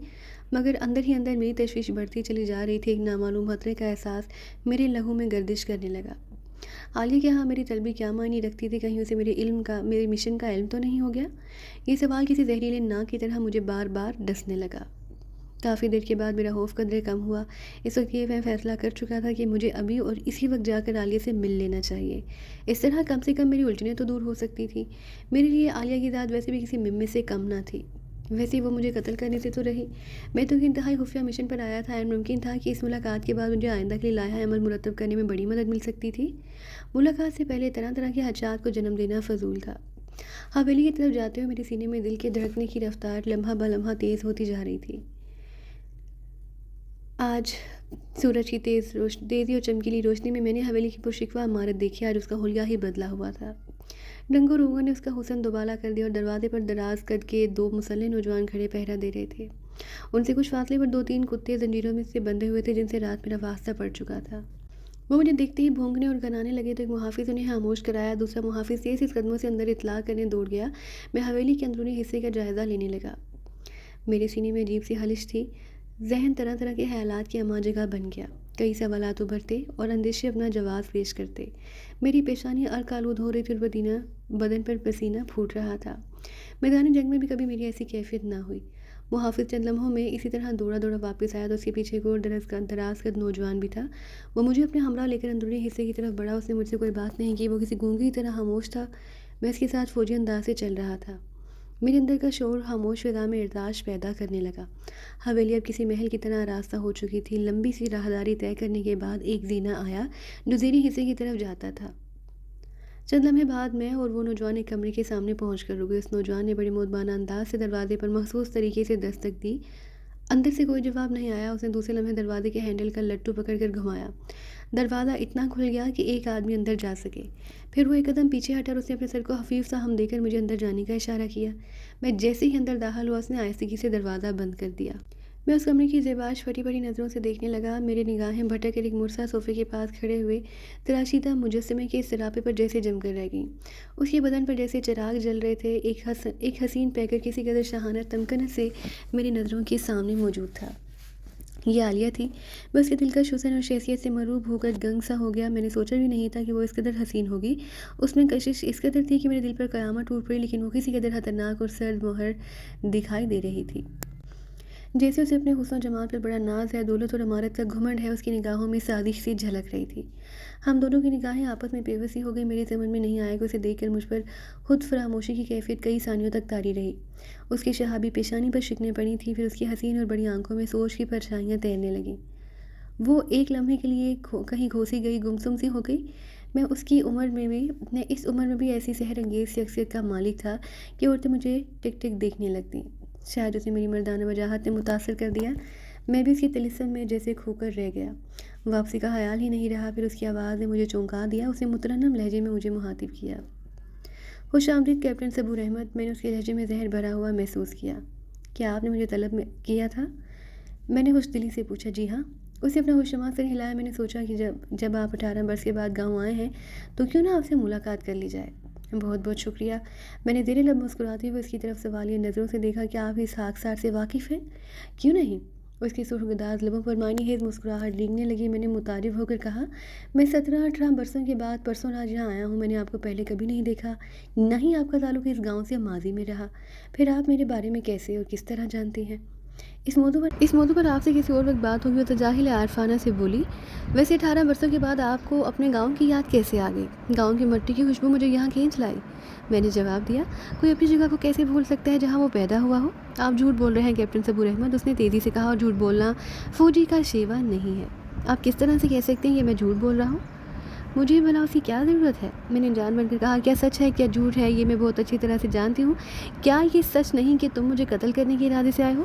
[SPEAKER 1] مگر اندر ہی اندر میری تشویش بڑھتی چلی جا رہی تھی۔ ایک نامعلوم خطرے کا احساس میرے لہو میں گردش کرنے لگا۔ عالیہ کے ہاں میری طلبی کیا معنی رکھتی تھی؟ کہیں اسے میرے مشن کا علم تو نہیں ہو گیا؟ یہ سوال کسی زہریلے ناک کی طرح مجھے بار بار ڈسنے لگا۔ کافی دیر کے بعد میرا خوف قدرے کم ہوا۔ اس وقت یہ میں فیصلہ کر چکا تھا کہ مجھے ابھی اور اسی وقت جا کر عالیہ سے مل لینا چاہیے۔ اس طرح کم سے کم میری الجھنیں تو دور ہو سکتی تھی۔ میرے لیے عالیہ کی ذات ویسے بھی کسی ممے سے کم نہ تھی۔ ویسے وہ مجھے قتل کرنے سے تو رہی، میں تو ایک انتہائی خفیہ مشن پر آیا تھا، اور ممکن تھا کہ اس ملاقات کے بعد مجھے آئندہ کے لیے لائحہ عمل مرتب کرنے میں بڑی مدد مل سکتی تھی۔ ملاقات سے پہلے طرح طرح کے خدشات کو جنم دینا فضول تھا۔ حویلی کی طرف جاتے ہوئے میرے سینے میں دل کے دھڑکنے کی رفتار لمحہ بہ لمحہ تیز ہوتی جا رہی تھی۔ آج سورج کی تیزی اور چمکیلی روشنی میں نے حویلی کی پرشکوہ عمارت دیکھی۔ آج اس کا حلیہ ہی بدلا ہوا تھا۔ رنگ و روغن نے اس کا حسن دوبالا کر دیا، اور دروازے پر دراز قد کے 2 مسلح نوجوان کھڑے پہرا دے رہے تھے۔ ان سے کچھ فاصلے پر 2-3 کتے زنجیروں میں سے بندھے ہوئے تھے، جن سے رات میرا واسطہ پڑ چکا تھا۔ وہ مجھے دیکھتے ہی بھونکنے اور گنانے لگے تو ایک محافظ انہیں خاموش کرایا، دوسرا محافظ تیز قدموں سے اندر اطلاع کرنے دوڑ گیا۔ میں حویلی کے اندرونی حصے کا جائزہ لینے لگا۔ میرے سینے میں عجیب سی خلش تھی۔ ذہن طرح طرح کے خیالات کی اما جگہ بن گیا۔ کئی سوالات ابھرتے اور اندیشے اپنا جواز پیش کرتے۔ میری پیشانی عرق آلود ہو رہی تھی اور بدن پر پسینہ پھوٹ رہا تھا۔ میدان جنگ میں بھی کبھی میری ایسی کیفیت نہ ہوئی۔ محافظ چند لمحوں میں اسی طرح دوڑا دوڑا واپس آیا تو اس کے پیچھے ایک اور دراز قد نوجوان بھی تھا۔ وہ مجھے اپنے ہمراہ لے کر اندرونی حصے کی طرف بڑھا۔ اس نے مجھ سے کوئی بات نہیں کی، وہ کسی گونگے کی طرح خاموش تھا۔ میں اس کے ساتھ فوجی انداز سے چل رہا تھا۔ میرے اندر کا شعور خاموش فضا میں ارتعاش پیدا کرنے لگا۔ حویلی اب کسی محل کی طرح آراستہ ہو چکی تھی۔ لمبی سی راہداری طے کرنے کے بعد ایک زینہ آیا جو زیریں حصے کی طرف جاتا تھا۔ چند لمحے بعد میں اور وہ نوجوان ایک کمرے کے سامنے پہنچ کر رکے۔ اس نوجوان نے بڑے مؤدبانہ انداز سے دروازے پر مخصوص طریقے سے دستک دی۔ اندر سے کوئی جواب نہیں آیا۔ اس نے دوسرے لمحے دروازے کے ہینڈل کا لٹو پکڑ کر گھمایا۔ دروازہ اتنا کھل گیا کہ ایک آدمی اندر جا سکے۔ پھر وہ ایک قدم پیچھے ہٹا اور اس نے اپنے سر کو خفیف سا ہم دے کر مجھے اندر جانے کا اشارہ کیا۔ میں جیسے ہی اندر داخل ہوا، اس نے آہستگی سے دروازہ بند کر دیا۔ میں اس کمرے کی زیباش پھٹی پڑی نظروں سے دیکھنے لگا۔ میری نگاہیں بھٹک کر ایک مرصع صوفے کے پاس کھڑے ہوئے تراشیدہ مجسمے کے سراپے پر جیسے جم کر رہ گئیں۔ اس کے بدن پر جیسے چراغ جل رہے تھے۔ ایک حسین پیکر کسی قدر شاہانہ تمکنت سے میری نظروں کے سامنے موجود تھا۔ یہ عالیہ تھی۔ میں اس کے دلکش حسن اور شخصیت سے مرعوب ہو کر گنگ سا ہو گیا۔ میں نے سوچا بھی نہیں تھا کہ وہ اس قدر حسین ہوگی۔ اس میں کشش اس قدر تھی کہ میرے دل پر قیامت ٹوٹ پڑی، لیکن وہ کسی قدر خطرناک اور سرد مہر دکھائی دے رہی تھی۔ جیسے اسے اپنے حسن و جمال پر بڑا ناز ہے، دولت اور عمارت کا گھمنڈ ہے۔ اس کی نگاہوں میں سازش سی جھلک رہی تھی۔ ہم دونوں کی نگاہیں آپس میں پیوسی ہو گئی۔ میری سمجھ میں نہیں آیا کہ اسے دیکھ کر مجھ پر خود فراموشی کی کیفیت کئی ثانیوں تک طاری رہی۔ اس کی شہابی پیشانی پر شکنیں پڑی تھیں، پھر اس کی حسین اور بڑی آنکھوں میں سوچ کی پرچھائیاں تیرنے لگیں۔ وہ ایک لمحے کے لیے کہیں گھوسی گئی گمسم سی ہو گئی۔ میں اس عمر میں بھی ایسی سحر انگیز شخصیت کا مالک تھا کہ عورتیں مجھے ٹک ٹک دیکھنے لگتیں۔ شاید اسے میری مردانہ وجاہت نے متاثر کر دیا۔ میں بھی اس کی طلسم میں جیسے کھو کر رہ گیا۔ واپسی کا خیال ہی نہیں رہا۔ پھر اس کی آواز نے مجھے چونکا دیا۔ اس نے مترنم لہجے میں مجھے مخاطب کیا۔ خوش آمدید کیپٹن صبور احمد۔ میں نے اس کے لہجے میں زہر بھرا ہوا محسوس کیا۔ کیا آپ نے مجھے طلب کیا تھا؟ میں نے خوش دلی سے پوچھا۔ جی ہاں۔ اس نے اپنا خوشنما سر ہلایا۔ میں نے سوچا کہ جب آپ 18 برس کے بعد گاؤں آئے ہیں تو کیوں نہ آپ سے ملاقات کر لی جائے۔ بہت بہت شکریہ۔ میں نے زیر لب مسکراتے ہوئے اس کی طرف سوالیہ نظروں سے دیکھا۔ کیا آپ اس خاکسار سے واقف ہیں؟ کیوں نہیں؟ اس کی سرخ گداز لبوں پر معنی خیز مسکراہٹ ریگنے لگی۔ میں نے متعجب ہو کر کہا، میں 17-18 برسوں کے بعد پرسوں رات یہاں آیا ہوں۔ میں نے آپ کو پہلے کبھی نہیں دیکھا، نہ ہی آپ کا تعلق اس گاؤں سے ماضی میں رہا۔ پھر آپ میرے بارے میں کیسے اور کس طرح جانتے ہیں؟ اس موضوع پر آپ سے کسی اور وقت بات ہوگی۔ وہ تجاہل عارفانہ سے بولی۔ ویسے 18 برسوں کے بعد آپ کو اپنے گاؤں کی یاد کیسے آ گئی؟ گاؤں کی مٹی کی خوشبو مجھے یہاں کھینچ لائی۔ میں نے جواب دیا، کوئی اپنی جگہ کو کیسے بھول سکتا ہے جہاں وہ پیدا ہوا ہو؟ آپ جھوٹ بول رہے ہیں کیپٹن صبور احمد، اس نے تیزی سے کہا، اور جھوٹ بولنا فوجی کا شیوا نہیں ہے۔ آپ کس طرح سے کہہ سکتے ہیں کہ میں جھوٹ بول رہا ہوں؟ مجھے بھلا اس کی کیا ضرورت ہے؟ میں نے جان بن کر کہا، کیا سچ ہے کیا جھوٹ ہے یہ میں بہت اچھی طرح سے جانتی ہوں۔ کیا یہ سچ نہیں کہ تم مجھے قتل کرنے کے ارادے سے آئے ہو؟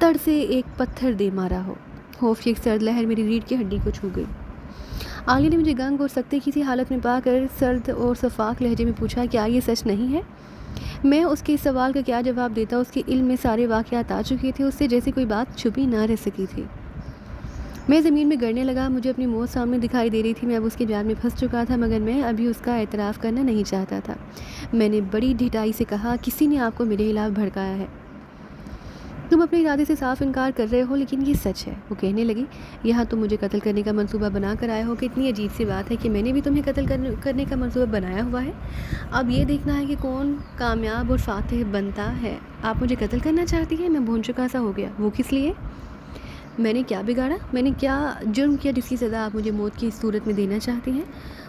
[SPEAKER 1] تڑ سے ایک پتھر دے مارا ہو۔ خوف کی ایک سرد لہر میری ریڑھ کی ہڈی کو چھو گئی۔ عالیہ نے مجھے گنگ اور سکتے کی سی حالت میں پا کر سرد اور شفاف لہجے میں پوچھا، کیا یہ سچ نہیں ہے؟ میں اس کے اس سوال کا کیا جواب دیتا؟ اس کے علم میں سارے واقعات آ چکے تھے، اس سے جیسے کوئی بات چھپی نہ رہ سکی تھی۔ میں زمین میں گڑنے لگا، مجھے اپنی موت سامنے دکھائی دے رہی تھی، میں اب اس کے جال میں پھنس چکا تھا، مگر میں ابھی اس کا اعتراف کرنا نہیں چاہتا تھا۔ میں نے بڑی ڈھٹائی سے کہا، کسی نے آپ کو میرے خلاف بھڑکایا ہے، تم اپنے ارادے سے صاف انکار کر رہے ہو، لیکن یہ سچ ہے۔ وہ کہنے لگی، یہاں تم مجھے قتل کرنے کا منصوبہ بنا کر آئے ہو، کہ اتنی عجیب سی بات ہے کہ میں نے بھی تمہیں قتل کرنے کا منصوبہ بنایا ہوا ہے۔ اب یہ دیکھنا ہے کہ کون کامیاب اور فاتح بنتا ہے۔ آپ مجھے قتل کرنا چاہتی ہیں؟ میں بھون چکا سا ہو گیا۔ وہ کس لیے؟ میں نے کیا بگاڑا؟ میں نے کیا جرم کیا جس کی سزا آپ مجھے موت کی صورت میں دینا چاہتی ہیں؟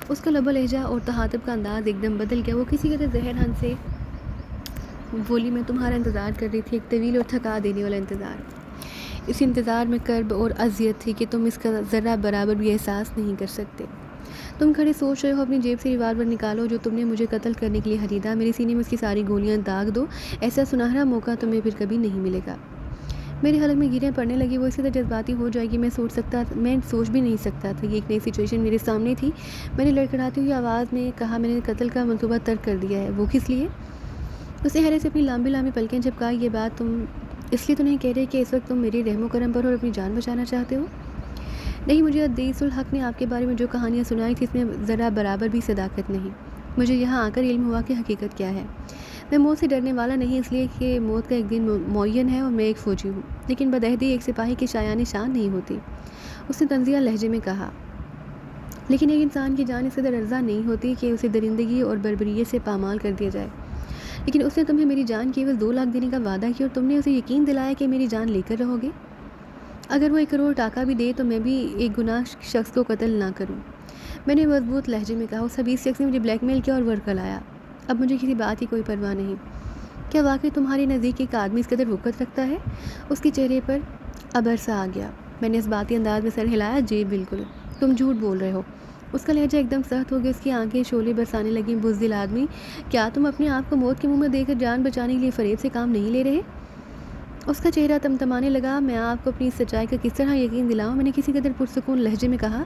[SPEAKER 1] اس کا لب و لہجہ اور تہذب کا انداز ایک دم بدل گیا۔ وہ کسی قدر زہر ہن سے بولی، میں تمہارا انتظار کر رہی تھی، ایک طویل اور تھکا دینے والا انتظار۔ اس انتظار میں کرب اور اذیت تھی کہ تم اس کا ذرہ برابر بھی احساس نہیں کر سکتے۔ تم کھڑے سوچ رہے ہو، اپنی جیب سے ریوالور نکالو جو تم نے مجھے قتل کرنے کے لیے خریدا، میرے سینے میں اس کی ساری گولیاں داغ دو، ایسا سنہرا موقع تمہیں پھر کبھی نہیں ملے گا۔ میرے حلق میں گیریں پڑنے لگی، وہ اسی طرح جذباتی ہو جائے گی میں سوچ بھی نہیں سکتا تھا۔ یہ ایک نئی سچویشن میرے سامنے تھی۔ میں نے لڑکھڑاتی ہوئی آواز میں کہا، میں نے قتل کا منصوبہ ترک کر دیا ہے۔ وہ کس لیے؟ اس نے حیرت سے اپنی لمبی لمبی پلکیں جھپکائی۔ یہ بات تم اس لیے تو نہیں کہہ رہے کہ اس وقت تم میرے رحم و کرم پر اور اپنی جان بچانا چاہتے ہو؟ نہیں، مجھے عدیث الحق نے آپ کے بارے میں جو کہانیاں سنائی تھی اس میں ذرا برابر بھی صداقت نہیں۔ مجھے یہاں آ کر علم ہوا کہ حقیقت کیا ہے۔ میں موت سے ڈرنے والا نہیں، اس لیے کہ موت کا ایک دن معین ہے اور میں ایک فوجی ہوں، لیکن بدعہدی ایک سپاہی کی شایان شان نہیں ہوتی۔ اس نے طنزیہ لہجے میں کہا، لیکن ایک انسان کی جان اس قدر ارزاں نہیں ہوتی کہ اسے درندگی اور بربریت سے پامال کر دیا جائے۔ لیکن اس نے تمہیں میری جان کیول 2 لاکھ دینے کا وعدہ کیا اور تم نے اسے یقین دلایا کہ میری جان لے کر رہو گے۔ اگر وہ 1 کروڑ ٹاکا بھی دے تو میں بھی ایک گناہ شخص کو قتل نہ کروں۔ میں نے مضبوط لہجے میں کہا، اس حبیث شخص نے مجھے بلیک میل کیا اور ورکر لایا۔ اب مجھے کسی بات کی کوئی پرواہ نہیں۔ کیا واقعی تمہارے نزدیک ایک آدمی اس قدر وقت رکھتا ہے؟ اس کے چہرے پر ابر سا آ گیا۔ میں نے اس باتی انداز میں سر ہلایا، جی بالکل، تم جھوٹ بول رہے ہو۔ اس کا لہجہ ایک دم سخت ہو گیا، اس کی آنکھیں شعلے برسانے لگیں۔ بزدل آدمی، کیا تم اپنے آپ کو موت کے منہ میں دے کر جان بچانے کے لیے فریب سے کام نہیں لے رہے؟ اس کا چہرہ تمتمانے لگا۔ میں آپ کو اپنی سچائی کا کس طرح یقین دلاؤں؟ میں نے کسی قدر پرسکون لہجے میں کہا،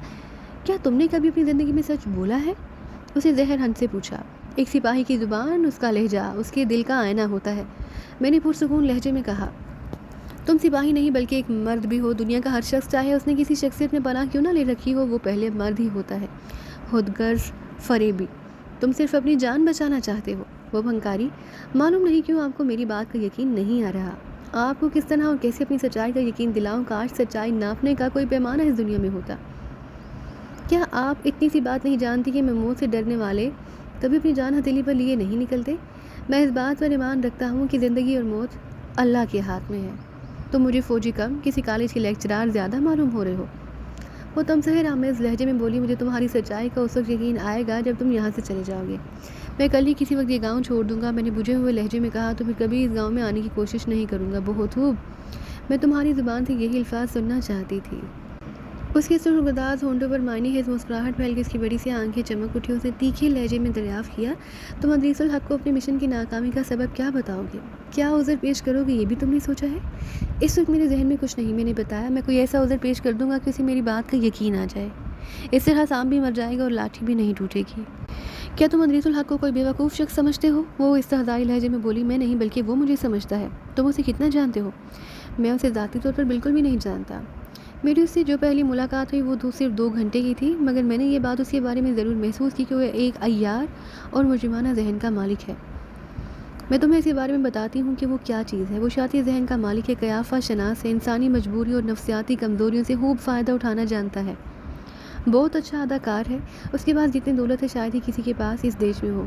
[SPEAKER 1] کیا تم نے کبھی اپنی زندگی میں سچ بولا ہے؟ اسے زہر ہن سے پوچھا۔ ایک سپاہی کی زبان، اس کا لہجہ اس کے دل کا آئینہ ہوتا ہے۔ میں نے پرسکون لہجے میں کہا، تم سپاہی نہیں بلکہ ایک مرد بھی ہو۔ دنیا کا ہر شخص، چاہے اس نے کسی شخصیت میں پناہ کیوں نہ لے رکھی ہو، وہ پہلے مرد ہی ہوتا ہے، خودغرض، فریبی۔ تم صرف اپنی جان بچانا چاہتے ہو۔ وہ بھنکاری، معلوم نہیں کیوں آپ کو میری بات کا یقین نہیں آ رہا۔ آپ کو کس طرح اور کیسے اپنی سچائی کا یقین دلاؤں؟ کاش سچائی ناپنے کا کوئی پیمانہ اس دنیا میں ہوتا۔ کیا آپ اتنی سی بات نہیں جانتی کہ میں موت سے ڈرنے والے کبھی اپنی جان ہتھیلی پر لیے نہیں نکلتے؟ میں اس بات پر ایمان رکھتا ہوں کہ زندگی اور موت اللہ کے ہاتھ میں ہے۔ تم مجھے فوجی کم، کسی کالج کے لیکچرار زیادہ معلوم ہو رہے ہو۔ وہ تمسخر آمیز لہجے میں بولی، مجھے تمہاری سچائی کا اس وقت یقین آئے گا جب تم یہاں سے چلے جاؤ گے۔ میں کل ہی کسی وقت یہ گاؤں چھوڑ دوں گا۔ میں نے بجھے ہوئے لہجے میں کہا، تو پھر کبھی اس گاؤں میں آنے کی کوشش نہیں کروں گا۔ بہت خوب، میں تمہاری زبان سے یہی الفاظ سننا چاہتی تھی۔ اس کے سرخگداز ہونٹوں پر معنی خیز مسکراہٹ پھیل کے اس کی بڑی سی آنکھیں چمک اٹھی۔ اس نے تیکھے لہجے میں دریافت کیا، تم عدیث الحق کو اپنے مشن کی ناکامی کا سبب کیا بتاؤ گے؟ کیا عذر پیش کرو گے؟ یہ بھی تم نے سوچا ہے؟ اس وقت میرے ذہن میں کچھ نہیں۔ میں نے بتایا، میں کوئی ایسا عذر پیش کر دوں گا کہ اسے میری بات کا یقین آ جائے۔ اس طرح سانپ بھی مر جائے گا اور لاٹھی بھی نہیں ٹوٹے گی۔ کیا تم عدیث الحق کو کوئی بیوقوف شخص سمجھتے ہو؟ وہ استہزائی لہجے میں بولی، میں نہیں بلکہ وہ مجھے سمجھتا ہے۔ تم اسے کتنا جانتے ہو؟ میں اسے ذاتی طور پر بالکل بھی نہیں جانتا۔ میری اس سے جو پہلی ملاقات ہوئی وہ صرف 2 گھنٹے کی تھی، مگر میں نے یہ بات اس کے بارے میں ضرور محسوس کی کہ وہ ایک عیار اور مجرمانہ ذہن کا مالک ہے۔ میں تمہیں اس کے بارے میں بتاتی ہوں کہ وہ کیا چیز ہے۔ وہ شاطر ذہن کا مالک ہے، قیافہ شناس ہے، انسانی مجبوری اور نفسیاتی کمزوریوں سے خوب فائدہ اٹھانا جانتا ہے، بہت اچھا اداکار ہے۔ اس کے پاس جتنی دولت ہے شاید ہی کسی کے پاس اس دیش میں ہو۔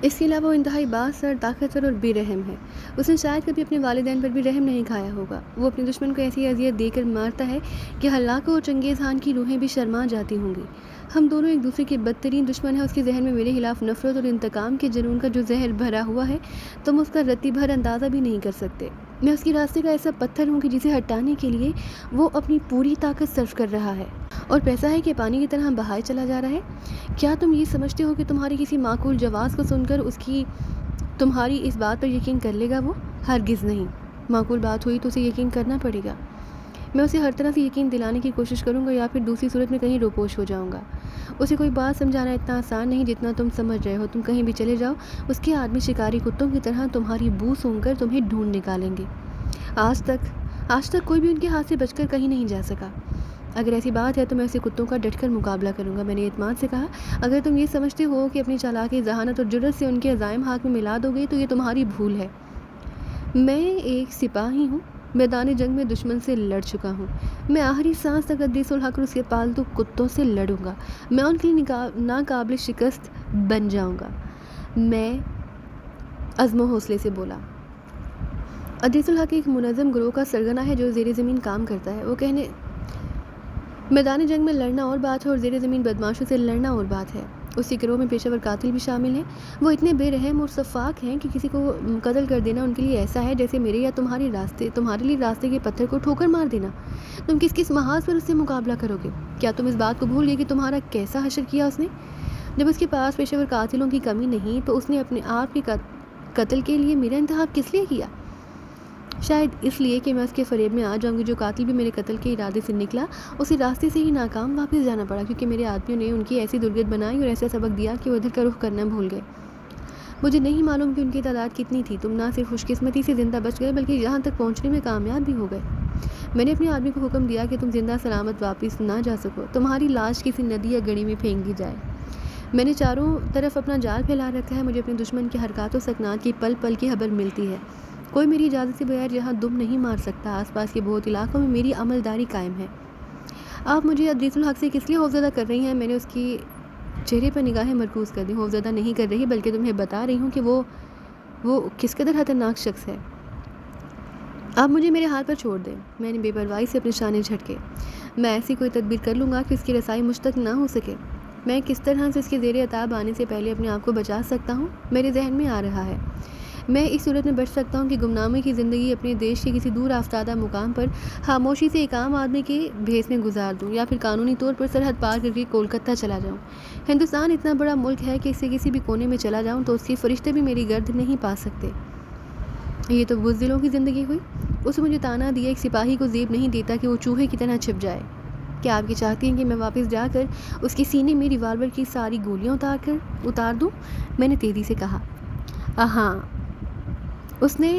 [SPEAKER 1] اس کے علاوہ وہ انتہائی بااثر، طاقتور اور بے رحم ہے۔ اس نے شاید کبھی اپنے والدین پر بھی رحم نہیں کھایا ہوگا۔ وہ اپنے دشمن کو ایسی اذیت دے کر مارتا ہے کہ ہلاکو اور چنگیز خان کی روحیں بھی شرما جاتی ہوں گی۔ ہم دونوں ایک دوسرے کے بدترین دشمن ہیں۔ اس کے ذہن میں میرے خلاف نفرت اور انتقام کے جنون کا جو زہر بھرا ہوا ہے، تم اس کا رتی بھر اندازہ بھی نہیں کر سکتے۔ میں اس کے راستے کا ایسا پتھر ہوں کہ جسے ہٹانے کے لیے وہ اپنی پوری طاقت صرف کر رہا ہے۔ اور پیسہ ہے کہ پانی کی طرح بہائے چلا جا رہا ہے؟ کیا تم یہ سمجھتے ہو کہ تمہاری کسی معقول جواز کو سن کر تمہاری اس بات پر یقین کر لے گا وہ؟ ہرگز نہیں۔ معقول بات ہوئی تو اسے یقین کرنا پڑے گا۔ میں اسے ہر طرح سے یقین دلانے کی کوشش کروں گا یا پھر دوسری صورت میں کہیں روپوش ہو جاؤں گا۔ اسے کوئی بات سمجھانا اتنا آسان نہیں جتنا تم سمجھ رہے ہو۔ تم کہیں بھی چلے جاؤ، اس کے آدمی شکاری کتوں کی طرح تمہاری بو سونگھ کر تمہیں ڈھونڈ نکالیں گے۔ آج تک کوئی بھی ان کے ہاتھ سے بچ کر کہیں نہیں جا سکا۔ اگر ایسی بات ہے تو میں اسے کتوں کا ڈٹ کر مقابلہ کروں گا۔ میں نے اعتماد سے کہا، اگر تم یہ سمجھتے ہو کہ اپنی چالاکی، ذہانت اور جرأت سے ان کے عزائم ہاتھ میں ملا دو گے تو یہ تمہاری بھول ہے۔ میں ایک سپاہی ہوں، میدان جنگ میں دشمن سے لڑ چکا ہوں۔ میں آخری سانس تک عدیث الحق اور اس کے پالتو کتوں سے لڑوں گا۔ میں ان کے لیے ناقابل شکست بن جاؤں گا۔ میں عزم و حوصلے سے بولا۔ عدیث الحق ایک منظم گروہ کا سرگنا ہے جو زیر زمین کام کرتا ہے۔ وہ کہنے میدان جنگ میں لڑنا اور بات ہے اور زیر زمین بدماشوں سے لڑنا اور بات ہے۔ اسی گروہ میں پیشہ ور قاتل بھی شامل ہیں۔ وہ اتنے بے رحم اور شفاق ہیں کہ کسی کو قتل کر دینا ان کے لیے ایسا ہے جیسے میرے یا تمہارے لیے راستے کے پتھر کو ٹھوکر مار دینا۔ تم کس محاذ پر اس سے مقابلہ کرو گے؟ کیا تم اس بات کو بھول گئے کہ تمہارا کیسا حشر کیا اس نے؟ جب اس کے پاس پیشہ ور قاتلوں کی کمی نہیں تو اس نے اپنے آپ کے قتل کے لیے میرا انتخاب کس لیے کیا؟ شاید اس لیے کہ میں اس کے فریب میں آ جاؤں گی۔ جو قاتل بھی میرے قتل کے ارادے سے نکلا اسی راستے سے ہی ناکام واپس جانا پڑا، کیونکہ میرے آدمیوں نے ان کی ایسی درگت بنائی اور ایسا سبق دیا کہ وہ ادھر کا رخ کرنا بھول گئے۔ مجھے نہیں معلوم کہ ان کی تعداد کتنی تھی۔ تم نہ صرف خوش قسمتی سے زندہ بچ گئے بلکہ یہاں تک پہنچنے میں کامیاب بھی ہو گئے۔ میں نے اپنے آدمی کو حکم دیا کہ تم زندہ سلامت واپس نہ جا سکو، تمہاری لاش کسی ندی یا گڑی میں پھینک دی جائے۔ میں نے چاروں طرف اپنا جال پھیلا رکھا ہے۔ مجھے اپنے دشمن کی حرکات و سکنات کی پل پل کی خبر ملتی ہے۔ کوئی میری اجازت سے بغیر یہاں دم نہیں مار سکتا۔ آس پاس کے بہت علاقوں میں میری عملداری قائم ہے۔ آپ مجھے عدیث الحق سے کس لیے خوفزدہ کر رہی ہیں؟ میں نے اس کی چہرے پر نگاہیں مرکوز کر دیں۔ خوفزدہ نہیں کر رہی بلکہ تمہیں بتا رہی ہوں کہ وہ کس قدر خطرناک شخص ہے۔ آپ مجھے میرے ہاتھ پر چھوڑ دیں۔ میں نے بے پرواہی سے اپنے شانے جھٹکے۔ میں ایسی کوئی تدبیر کر لوں گا کہ اس کی رسائی مجھ تک نہ ہو سکے۔ میں کس طرح سے اس کے زیر عتاب آنے سے پہلے اپنے آپ کو بچا سکتا ہوں؟ میرے ذہن میں آ رہا ہے۔ میں اس صورت میں بچ سکتا ہوں کہ گمنامی کی زندگی اپنے دیش کے کسی دور افتادہ مقام پر خاموشی سے ایک عام آدمی کے بھیس میں گزار دوں، یا پھر قانونی طور پر سرحد پار کر کے کولکتہ چلا جاؤں۔ ہندوستان اتنا بڑا ملک ہے کہ اس سے کسی بھی کونے میں چلا جاؤں تو اس کے فرشتے بھی میری گرد نہیں پا سکتے۔ یہ تو بزدلوں کی زندگی ہوئی۔ اسے مجھے تانا دیا ایک سپاہی کو زیب نہیں دیتا کہ وہ چوہے کی طرح چھپ جائے۔ کیا آپ کی چاہتی ہیں کہ میں واپس جا کر اس کے سینے میں ریوالور کی ساری گولیاں اتار دوں؟ میں نے تیزی سے کہا۔ ہاں۔ اس نے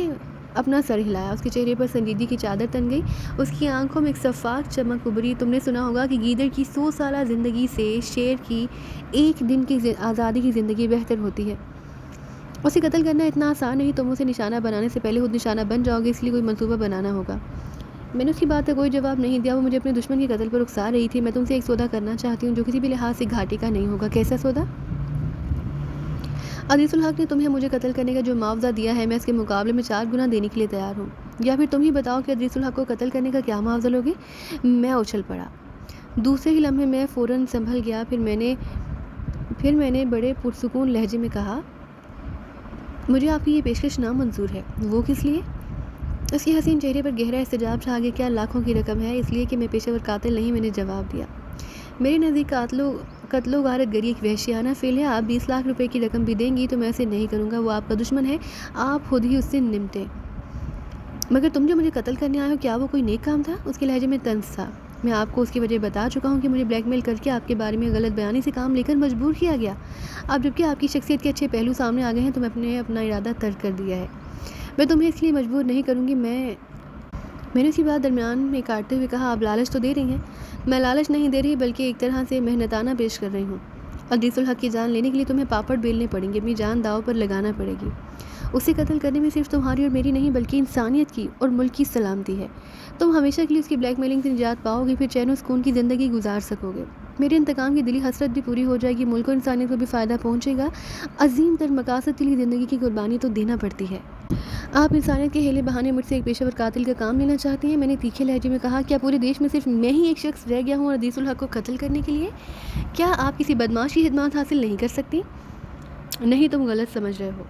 [SPEAKER 1] اپنا سر ہلایا۔ اس کے چہرے پر سنجیدگی کی چادر تن گئی۔ اس کی آنکھوں میں ایک شفاف چمک ابھری۔ تم نے سنا ہوگا کہ گیدڑ کی 100 سالہ زندگی سے شیر کی ایک دن کی آزادی کی زندگی بہتر ہوتی ہے۔ اسے قتل کرنا اتنا آسان نہیں۔ تم اسے نشانہ بنانے سے پہلے خود نشانہ بن جاؤ گے، اس لیے کوئی منصوبہ بنانا ہوگا۔ میں نے اس کی بات کا کوئی جواب نہیں دیا۔ وہ مجھے اپنے دشمن کے قتل پر اکسا رہی تھی۔ میں تم سے ایک سودا کرنا چاہتی ہوں جو کسی بھی لحاظ سے گھاٹے کا نہیں ہوگا۔ کیسا سودا؟ عدیث الحق نے تمہیں مجھے قتل کرنے کا جو معاوضہ دیا ہے میں اس کے مقابلے میں 4 گنا دینے کے لیے تیار ہوں۔ یا پھر تم ہی بتاؤ کہ عدیث الحق کو قتل کرنے کا کیا معاوضہ لوگے؟ میں اچھل پڑا۔ دوسرے ہی لمحے میں فوراً سنبھل گیا۔ پھر میں نے بڑے پرسکون لہجے میں کہا، مجھے آپ کی یہ پیشکش نامنظور ہے۔ وہ کس لیے؟ اس کے حسین چہرے پر گہرا احتجاج چھا گیا۔ کیا لاکھوں کی رقم ہے؟ اس لیے کہ میں پیشہ ور قاتل نہیں، میں نے جواب دیا۔ میرے نزدیک قتل و غارت گری ایک وحشیانہ فعل ہے۔ آپ 20 لاکھ روپے کی رقم بھی دیں گی تو میں اسے نہیں کروں گا۔ وہ آپ کا دشمن ہے، آپ خود ہی اس سے نمٹیں۔ مگر تم جو مجھے قتل کرنے آئے ہو، کیا وہ کوئی نیک کام تھا؟ اس کے لہجے میں طنز تھا۔ میں آپ کو اس کی وجہ بتا چکا ہوں کہ مجھے بلیک میل کر کے آپ کے بارے میں غلط بیانی سے کام لے کر مجبور کیا گیا۔ اب جبکہ آپ کی شخصیت کے اچھے پہلو سامنے آ گئے ہیں تو میں نے اپنا ارادہ ترک کر دیا ہے۔ میں تمہیں اس لیے مجبور نہیں کروں گی۔ میں نے اسی بات درمیان میں کاٹتے ہوئے کہا، آپ لالچ تو دے رہی ہیں۔ میں لالچ نہیں دے رہی بلکہ ایک طرح سے محنتانہ پیش کر رہی ہوں۔ عدیث الحق کی جان لینے کے لیے تمہیں پاپڑ بیلنے پڑیں گے، اپنی جان داؤ پر لگانا پڑے گی۔ اسے قتل کرنے میں صرف تمہاری اور میری نہیں بلکہ انسانیت کی اور ملک کی سلامتی ہے۔ تم ہمیشہ کے لیے اس کی بلیک میلنگ سے نجات پاؤ گے، پھر چین و سکون کی زندگی گزار سکو گے۔ میرے انتقام کی دلی حسرت بھی پوری ہو جائے گی، ملک اور انسانیت کو بھی فائدہ پہنچے گا۔ عظیم تر مقاصد کے لیے زندگی کی قربانی تو دینا پڑتی ہے۔ آپ انسانیت کے ہیلے بہانے مجھ سے ایک پیشہ ور قاتل کا کام لینا چاہتی ہیں؟ میں نے تیکھے لہجے میں کہا، کیا پورے دیش میں صرف میں ہی ایک شخص رہ گیا ہوں اور عدیث الحق کو قتل کرنے کے لیے؟ کیا آپ کسی بدماش کی خدمات حاصل نہیں کر سکتی؟ نہیں، تم غلط سمجھ رہے ہو۔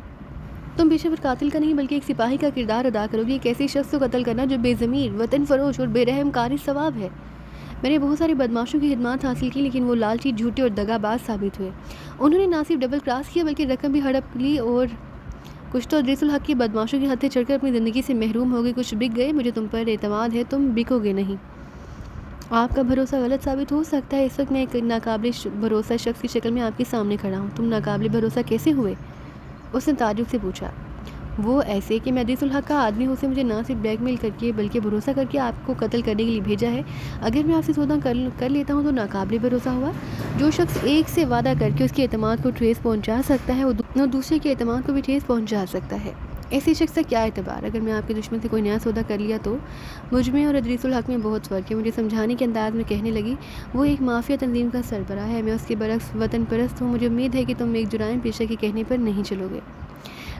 [SPEAKER 1] تم پیشہ ور قاتل کا نہیں بلکہ ایک سپاہی کا کردار ادا کرو گی، ایک ایسے شخص کو قتل کرنا جو بے ضمیر، وطن فروش اور بے رحم کاری ثواب ہے۔ میں نے بہت سارے بدماشوں کی خدمات حاصل کی، لیکن وہ لالچی، جھوٹے اور دغا باز ثابت ہوئے۔ انہوں نے نہ صرف ڈبل کراس کیا بلکہ رقم بھی ہڑپ لی، اور کچھ تو ادریس الحق کی بدماشوں کی ہتھے چڑھ کر اپنی زندگی سے محروم ہو گئے۔ کچھ بک گئے، مجھے تم پر اعتماد ہے، تم بکو گے نہیں۔ آپ کا بھروسہ غلط ثابت ہو سکتا ہے۔ اس وقت میں ایک ناقابل بھروسہ شخص کی شکل میں آپ کے سامنے کھڑا ہوں۔ تم ناقابل بھروسہ کیسے ہوئے؟ اس نے تعجب سے پوچھا۔ وہ ایسے کہ میں ادریس الحق کا آدمی ہوں، اسے مجھے نہ صرف بلیک میل کر کے بلکہ بھروسہ کر کے آپ کو قتل کرنے کے لیے بھیجا ہے۔ اگر میں آپ سے سودا کر لیتا ہوں تو ناقابل بھروسہ ہوا۔ جو شخص ایک سے وعدہ کر کے اس کے اعتماد کو ٹھیس پہنچا سکتا ہے، وہ دوسرے کے اعتماد کو بھی ٹھیس پہنچا سکتا ہے۔ ایسے شخص کا کیا اعتبار؟ اگر میں آپ کے دشمن سے کوئی نیا سودا کر لیا تو مجھ میں اور ادریس الحق میں بہت فرق ہے۔ مجھے سمجھانے کے انداز میں کہنے لگی، وہ ایک مافیا تنظیم کا سربراہ ہے، میں اس کے برعکس وطن پرست ہوں۔ مجھے امید ہے کہ تم ایک جرائم پیشہ کے کہنے پر نہیں چلو گے۔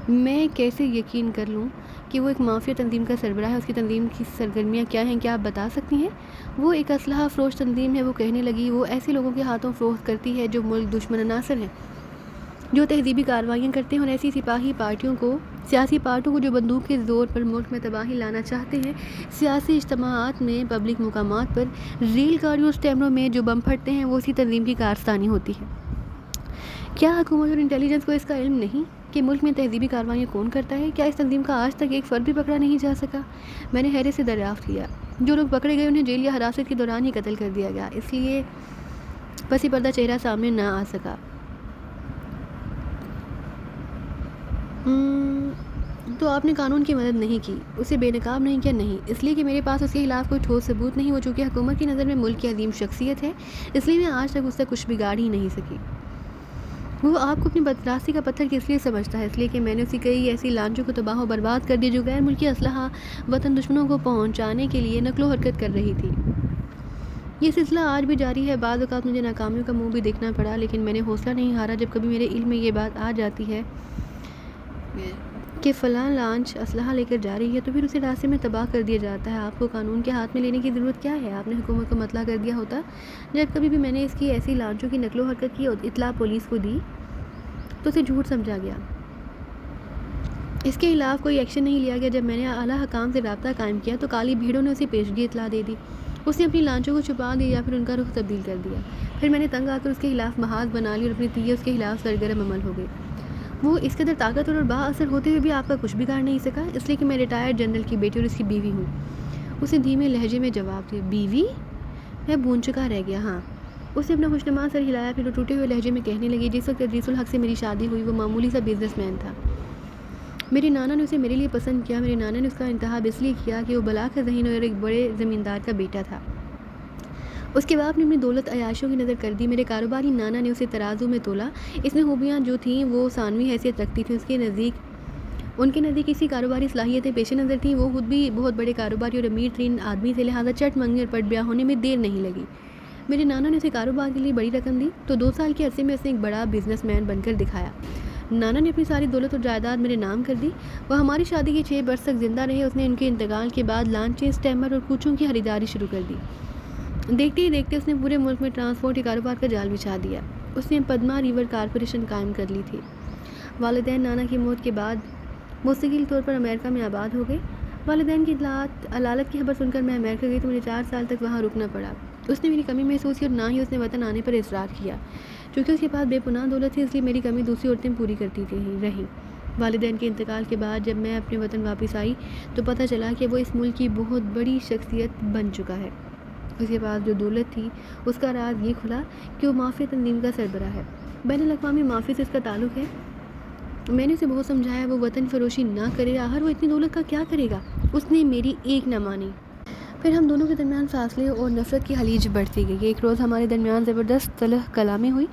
[SPEAKER 1] میں کیسے یقین کر لوں کہ وہ ایک مافیا تنظیم کا سربراہ ہے؟ اس کی تنظیم کی سرگرمیاں کیا ہیں؟ کیا آپ بتا سکتی ہیں؟ وہ ایک اسلحہ فروش تنظیم ہے، وہ کہنے لگی۔ وہ ایسے لوگوں کے ہاتھوں فروخت کرتی ہے جو ملک دشمن عناصر ہیں، جو تہذیبی کارروائیاں کرتے ہیں، اور ایسی سیاسی پارٹیوں کو جو بندوق کے زور پر ملک میں تباہی لانا چاہتے ہیں۔ سیاسی اجتماعات میں، پبلک مقامات پر، ریل گاڑیوں اور اسٹیمروں میں جو بم پھٹتے ہیں، وہ اسی تنظیم کی کارستانی ہوتی ہے۔ کیا حکومت اور انٹیلیجنس کو اس کا علم نہیں کہ ملک میں تہذیبی کارروائیاں کون کرتا ہے؟ کیا اس تنظیم کا آج تک ایک فرد بھی پکڑا نہیں جا سکا؟ میں نے حیرت سے دریافت کیا۔ جو لوگ پکڑے گئے انہیں جیل یا حراست کے دوران ہی قتل کر دیا گیا، اس لیے پسی پردہ چہرہ سامنے نہ آ سکا۔ تو آپ نے قانون کی مدد نہیں کی، اسے بے نقاب نہیں کیا؟ نہیں، اس لیے کہ میرے پاس اس کے خلاف کوئی ٹھوس ثبوت نہیں۔ وہ چونکہ حکومت کی نظر میں ملک کی عظیم شخصیت ہے، اس لیے میں آج تک اس سے کچھ بگاڑ ہی نہیں سکی۔ وہ آپ کو اپنی بدراستی کا پتھر کس لیے سمجھتا ہے؟ اس لیے کہ میں نے اسی کئی ایسی لانچوں کو تباہ و برباد کر دیا جو غیر ملکی اسلحہ وطن دشمنوں کو پہنچانے کے لیے نقل و حرکت کر رہی تھی۔ یہ سلسلہ آج بھی جاری ہے۔ بعض اوقات مجھے ناکامیوں کا منہ بھی دیکھنا پڑا، لیکن میں نے حوصلہ نہیں ہارا۔ جب کبھی میرے علم میں یہ بات آ جاتی ہے کہ فلاں لانچ اسلحہ لے کر جا رہی ہے، تو پھر اسے راستے میں تباہ کر دیا جاتا ہے۔ آپ کو قانون کے ہاتھ میں لینے کی ضرورت کیا ہے؟ آپ نے حکومت کو مطلع کر دیا ہوتا۔ جب کبھی بھی میں نے اس کی ایسی لانچوں کی نقل و حرکت کی اطلاع پولیس کو دی تو اسے جھوٹ سمجھا گیا، اس کے خلاف کوئی ایکشن نہیں لیا گیا۔ جب میں نے اعلیٰ حکام سے رابطہ قائم کیا تو کالی بھیڑوں نے اسے پیشگی اطلاع دے دی۔ اس نے اپنی لانچوں کو چھپا دیا یا پھر ان کا رخ تبدیل کر دیا۔ پھر میں نے تنگ آ کر اس کے خلاف محاذ بنا لی اور اپنی تیے اس کے خلاف سرگرم عمل ہو گئی۔ وہ اس قدر طاقتور اور با اثر ہوتے ہوئے بھی آپ کا کچھ بگاڑ نہیں سکا، اس لیے کہ میں ریٹائرڈ جنرل کی بیٹی اور اس کی بیوی ہوں۔ اسے دھیمے لہجے میں جواب دیا۔ بیوی؟ میں بون چکا رہ گیا۔ ہاں۔ اس نے اپنا خوشنما سر ہلایا، پھر وہ ٹوٹے ہوئے لہجے میں کہنے لگی، جس وقت ادریس الحق سے میری شادی ہوئی وہ معمولی سا بزنس مین تھا۔ میرے نانا نے اسے میرے لیے پسند کیا۔ میرے نانا نے اس کا انتخاب اس لیے کیا کہ وہ بلا کا ذہین اور ایک بڑے زمیندار کا بیٹا تھا۔ اس کے باپ نے اپنی دولت عیاشیوں کی نظر کر دی۔ میرے کاروباری نانا نے اسے ترازو میں تولا۔ اس میں خوبیاں جو تھیں وہ ثانوی حیثیت رکھتی تھیں۔ ان کے نزدیک اسی کاروباری صلاحیتیں پیش نظر تھیں۔ وہ خود بھی بہت بڑے کاروباری اور امیر ترین آدمی تھے، لہٰذا چٹ منگنی اور پٹ بیاہ ہونے میں دیر نہیں لگی۔ میرے نانا نے اسے کاروبار کے لیے بڑی رقم دی تو 2 سال کے عرصے میں اس نے ایک بڑا بزنس مین بن کر دکھایا۔ نانا نے اپنی ساری دولت اور جائیداد میرے نام کر دی۔ وہ ہماری شادی کے 6 برس تک زندہ رہے۔ اس نے ان کے انتقال کے بعد لانچیں، اسٹیمر اور کوچوں کی خریداری شروع کر دی۔ دیکھتے ہی دیکھتے اس نے پورے ملک میں ٹرانسپورٹ کے کاروبار کا جال بچھا دیا۔ اس نے پدما ریور کارپوریشن قائم کر لی تھی۔ والدین نانا کی موت کے بعد مستقل طور پر امریکہ میں آباد ہو گئے۔ والدین کی علالت کی خبر سن کر میں امریکہ گئی تو مجھے 4 سال تک وہاں رکنا پڑا۔ اس نے میری کمی محسوس کی اور نہ ہی اس نے وطن آنے پر اصرار کیا۔ چونکہ اس کے پاس بے پناہ دولت تھی، اس لیے میری کمی دوسری عورتیں پوری کرتی رہیں۔ والدین کے انتقال کے بعد جب میں اپنے وطن واپس آئی تو پتہ چلا کہ وہ اس ملک کی بہت بڑی شخصیت بن چکا ہے۔ اس کے پاس جو دولت تھی اس کا راز یہ کھلا کہ وہ مافیا تنظیم کا سربراہ ہے۔ بین الاقوامی مافیا سے اس کا تعلق ہے۔ میں نے اسے بہت سمجھایا وہ وطن فروشی نہ کرے، آخر وہ اتنی دولت کا کیا کرے گا؟ اس نے میری ایک نہ مانی۔ پھر ہم دونوں کے درمیان فاصلے اور نفرت کی خلیج بڑھتی گئی۔ ایک روز ہمارے درمیان زبردست تلخ کلامی ہوئی،